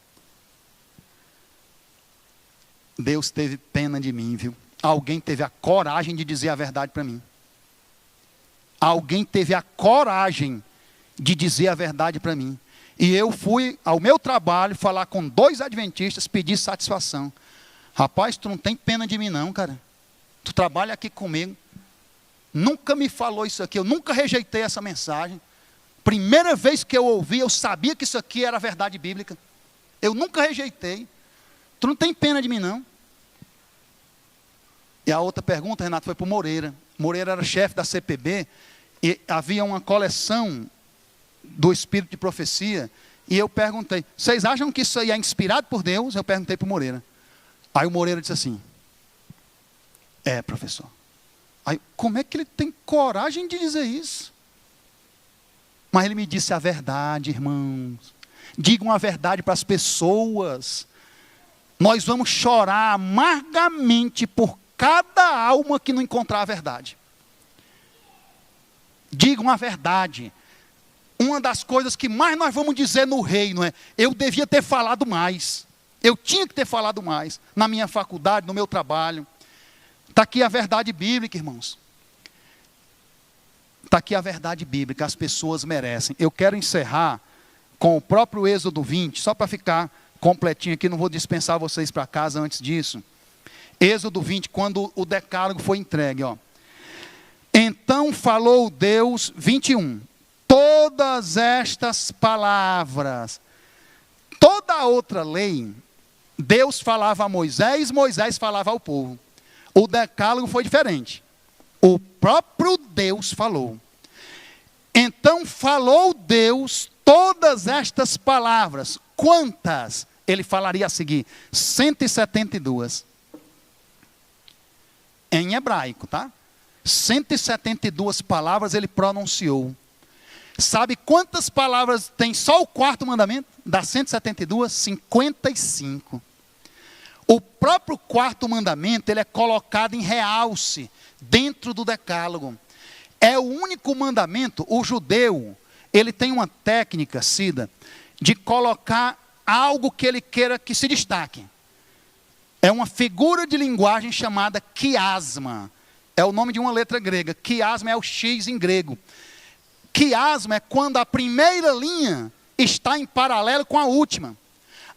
Deus teve pena de mim, viu? Alguém teve a coragem de dizer a verdade para mim. Alguém teve a coragem de dizer a verdade para mim. E eu fui ao meu trabalho falar com 2 adventistas, pedir satisfação. Rapaz, tu não tem pena de mim não, cara. Tu trabalha aqui comigo. Nunca me falou isso aqui, eu nunca rejeitei essa mensagem. Primeira vez que eu ouvi, eu sabia que isso aqui era verdade bíblica. Eu nunca rejeitei. Tu não tem pena de mim não? E a outra pergunta, Renato, foi para o Moreira. Moreira era chefe da CPB, e havia uma coleção do Espírito de Profecia, e eu perguntei, vocês acham que isso aí é inspirado por Deus? Eu perguntei para o Moreira. Aí o Moreira disse assim: é, professor. Aí, como é que ele tem coragem de dizer isso? Mas ele me disse a verdade, irmãos. Digam a verdade para as pessoas. Nós vamos chorar amargamente por cada alma que não encontrar a verdade. Digam a verdade. Uma das coisas que mais nós vamos dizer no reino é: eu devia ter falado mais. Eu tinha que ter falado mais. Na minha faculdade, no meu trabalho. Está aqui a verdade bíblica, irmãos. Está aqui a verdade bíblica, as pessoas merecem. Eu quero encerrar com o próprio Êxodo 20, só para ficar completinho aqui, não vou dispensar vocês para casa antes disso. Êxodo 20, quando o decálogo foi entregue, ó. Então falou Deus, 21, todas estas palavras, toda a outra lei, Deus falava a Moisés, Moisés falava ao povo. O decálogo foi diferente. O próprio Deus falou. Então falou Deus todas estas palavras. Quantas? Ele falaria a seguir: 172. Em hebraico, tá? 172 palavras ele pronunciou. Sabe quantas palavras tem só o 4º mandamento? Das 172, 55. O próprio 4º mandamento, ele é colocado em realce dentro do decálogo. É o único mandamento. O judeu, ele tem uma técnica, Cida, de colocar algo que ele queira que se destaque. É uma figura de linguagem chamada quiasma. É o nome de uma letra grega. Quiasma é o X em grego. Quiasma é quando a primeira linha está em paralelo com a última.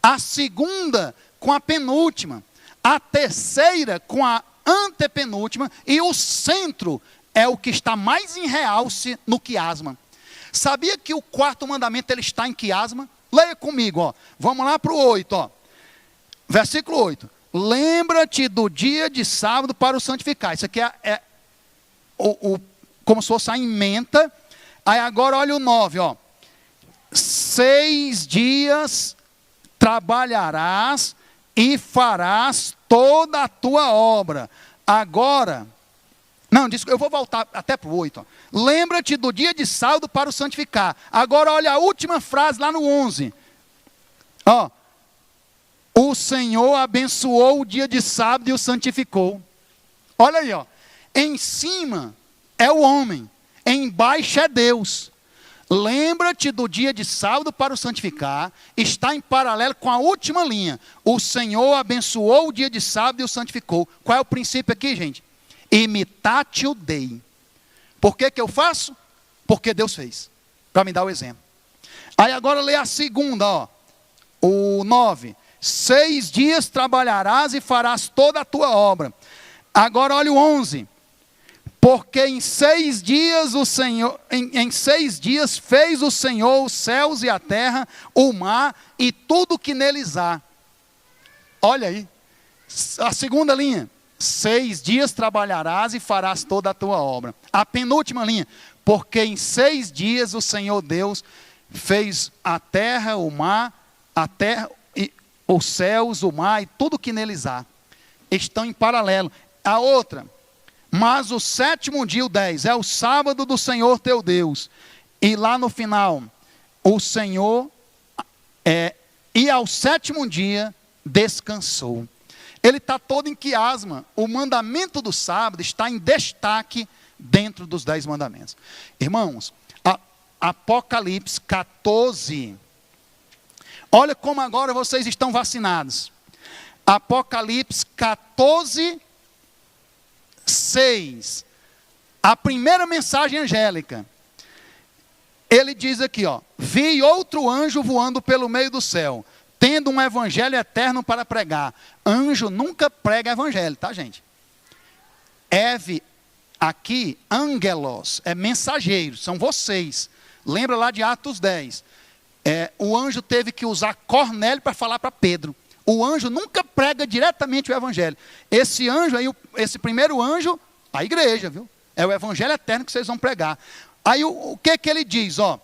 A segunda com a penúltima, a terceira com a antepenúltima, e o centro é o que está mais em realce no quiasma. Sabia que o 4º mandamento ele está em quiasma? Leia comigo, ó. Vamos lá para o 8, ó. Versículo 8. Lembra-te do dia de sábado para o santificar. Isso aqui é como se fosse a ementa. Aí agora olha o 9, ó. 6 dias trabalharás e farás toda a tua obra. Agora, não, eu vou voltar até para o 8. Lembra-te do dia de sábado para o santificar. Agora olha a última frase lá no 11. Ó, o Senhor abençoou o dia de sábado e o santificou. Olha aí, ó. Em cima é o homem, embaixo é Deus. Lembra-te do dia de sábado para o santificar, está em paralelo com a última linha. O Senhor abençoou o dia de sábado e o santificou. Qual é o princípio aqui, gente? Imitatio Dei. Por que eu faço? Porque Deus fez, para me dar o exemplo. Aí agora lê a segunda, ó. O 9. 6 dias trabalharás e farás toda a tua obra. Agora olha o 11. Porque em 6 dias o Senhor, em 6 dias fez o Senhor os céus e a terra, o mar e tudo que neles há. Olha aí. A segunda linha. 6 dias trabalharás e farás toda a tua obra. A penúltima linha. Porque em 6 dias o Senhor Deus fez a terra, o mar, a terra, e os céus, o mar e tudo que neles há. Estão em paralelo. A outra. Mas o sétimo dia, o 10, é o sábado do Senhor teu Deus. E lá no final, o Senhor, e ao sétimo dia, descansou. Ele está todo em quiasma. O mandamento do sábado está em destaque dentro dos 10 mandamentos. Irmãos, Apocalipse 14. Olha como agora vocês estão vacinados. Apocalipse 14, 6. A primeira mensagem angélica. Ele diz aqui, ó: vi outro anjo voando pelo meio do céu, tendo um evangelho eterno para pregar. Anjo nunca prega evangelho, tá, gente? Aqui, angelos, é mensageiro, são vocês. Lembra lá de Atos 10. O anjo teve que usar Cornélio para falar para Pedro. O anjo nunca prega diretamente o evangelho. Esse anjo aí, esse primeiro anjo, a igreja, viu? É o evangelho eterno que vocês vão pregar. Aí o que ele diz? Ó,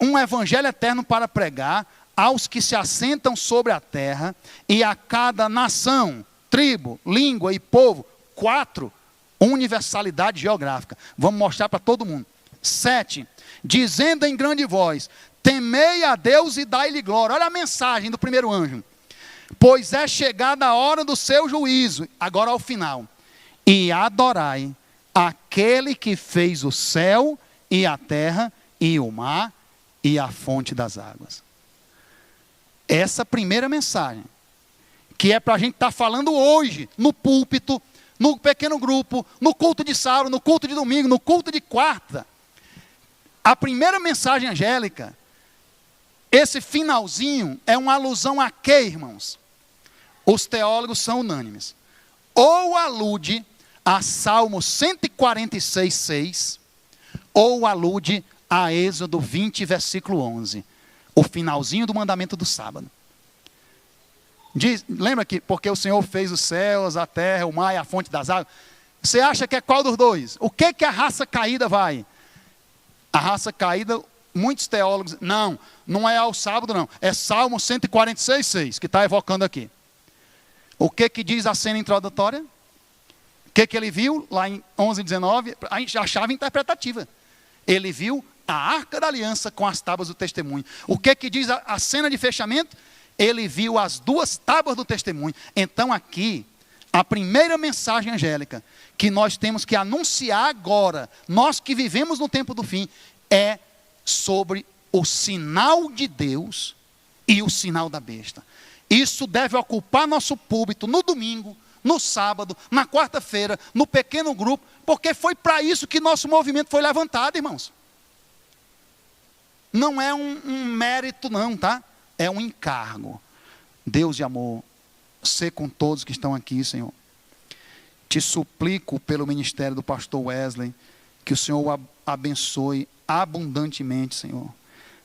um evangelho eterno para pregar aos que se assentam sobre a terra e a cada nação, tribo, língua e povo. 4, universalidade geográfica. Vamos mostrar para todo mundo. 7, dizendo em grande voz: temei a Deus e dai-lhe glória. Olha a mensagem do primeiro anjo. Pois é chegada a hora do seu juízo. Agora ao final. E adorai aquele que fez o céu e a terra e o mar e a fonte das águas. Essa primeira mensagem, que é para a gente estar falando hoje, no púlpito, no pequeno grupo, no culto de sábado, no culto de domingo, no culto de quarta. A primeira mensagem angélica, esse finalzinho é uma alusão a quê, irmãos? Os teólogos são unânimes. Ou alude a Salmo 146, 6, ou alude a Êxodo 20, versículo 11. O finalzinho do mandamento do sábado. Lembra que porque o Senhor fez os céus, a terra, o mar e a fonte das águas? Você acha que é qual dos dois? O que a raça caída vai? A raça caída, muitos teólogos, não é ao sábado não, é Salmo 146, 6, que está evocando aqui. O que diz a cena introdutória? O que ele viu lá em 11, 19? A chave interpretativa. Ele viu a arca da aliança com as tábuas do testemunho. O que diz a cena de fechamento? Ele viu as 2 tábuas do testemunho. Então aqui, a primeira mensagem angélica que nós temos que anunciar agora, nós que vivemos no tempo do fim, é sobre o sinal de Deus e o sinal da besta. Isso deve ocupar nosso púlpito no domingo, no sábado, na quarta-feira, no pequeno grupo, porque foi para isso que nosso movimento foi levantado, irmãos. Não é um mérito não, tá? É um encargo. Deus de amor, sê com todos que estão aqui, Senhor. Te suplico pelo ministério do pastor Wesley, que o Senhor abençoe abundantemente, Senhor,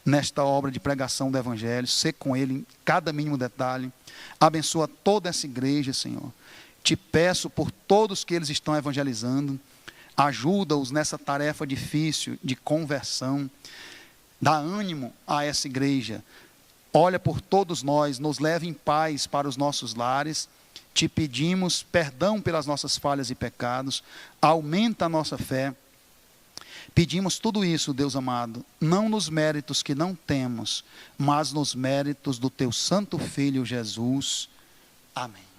nesta obra de pregação do Evangelho. Sê com ele em cada mínimo detalhe. Abençoa toda essa igreja, Senhor. Te peço por todos que eles estão evangelizando. Ajuda-os nessa tarefa difícil de conversão. Dá ânimo a essa igreja. Olha por todos nós, nos leve em paz para os nossos lares. Te pedimos perdão pelas nossas falhas e pecados. Aumenta a nossa fé. Pedimos tudo isso, Deus amado, não nos méritos que não temos, mas nos méritos do teu santo Filho Jesus. Amém.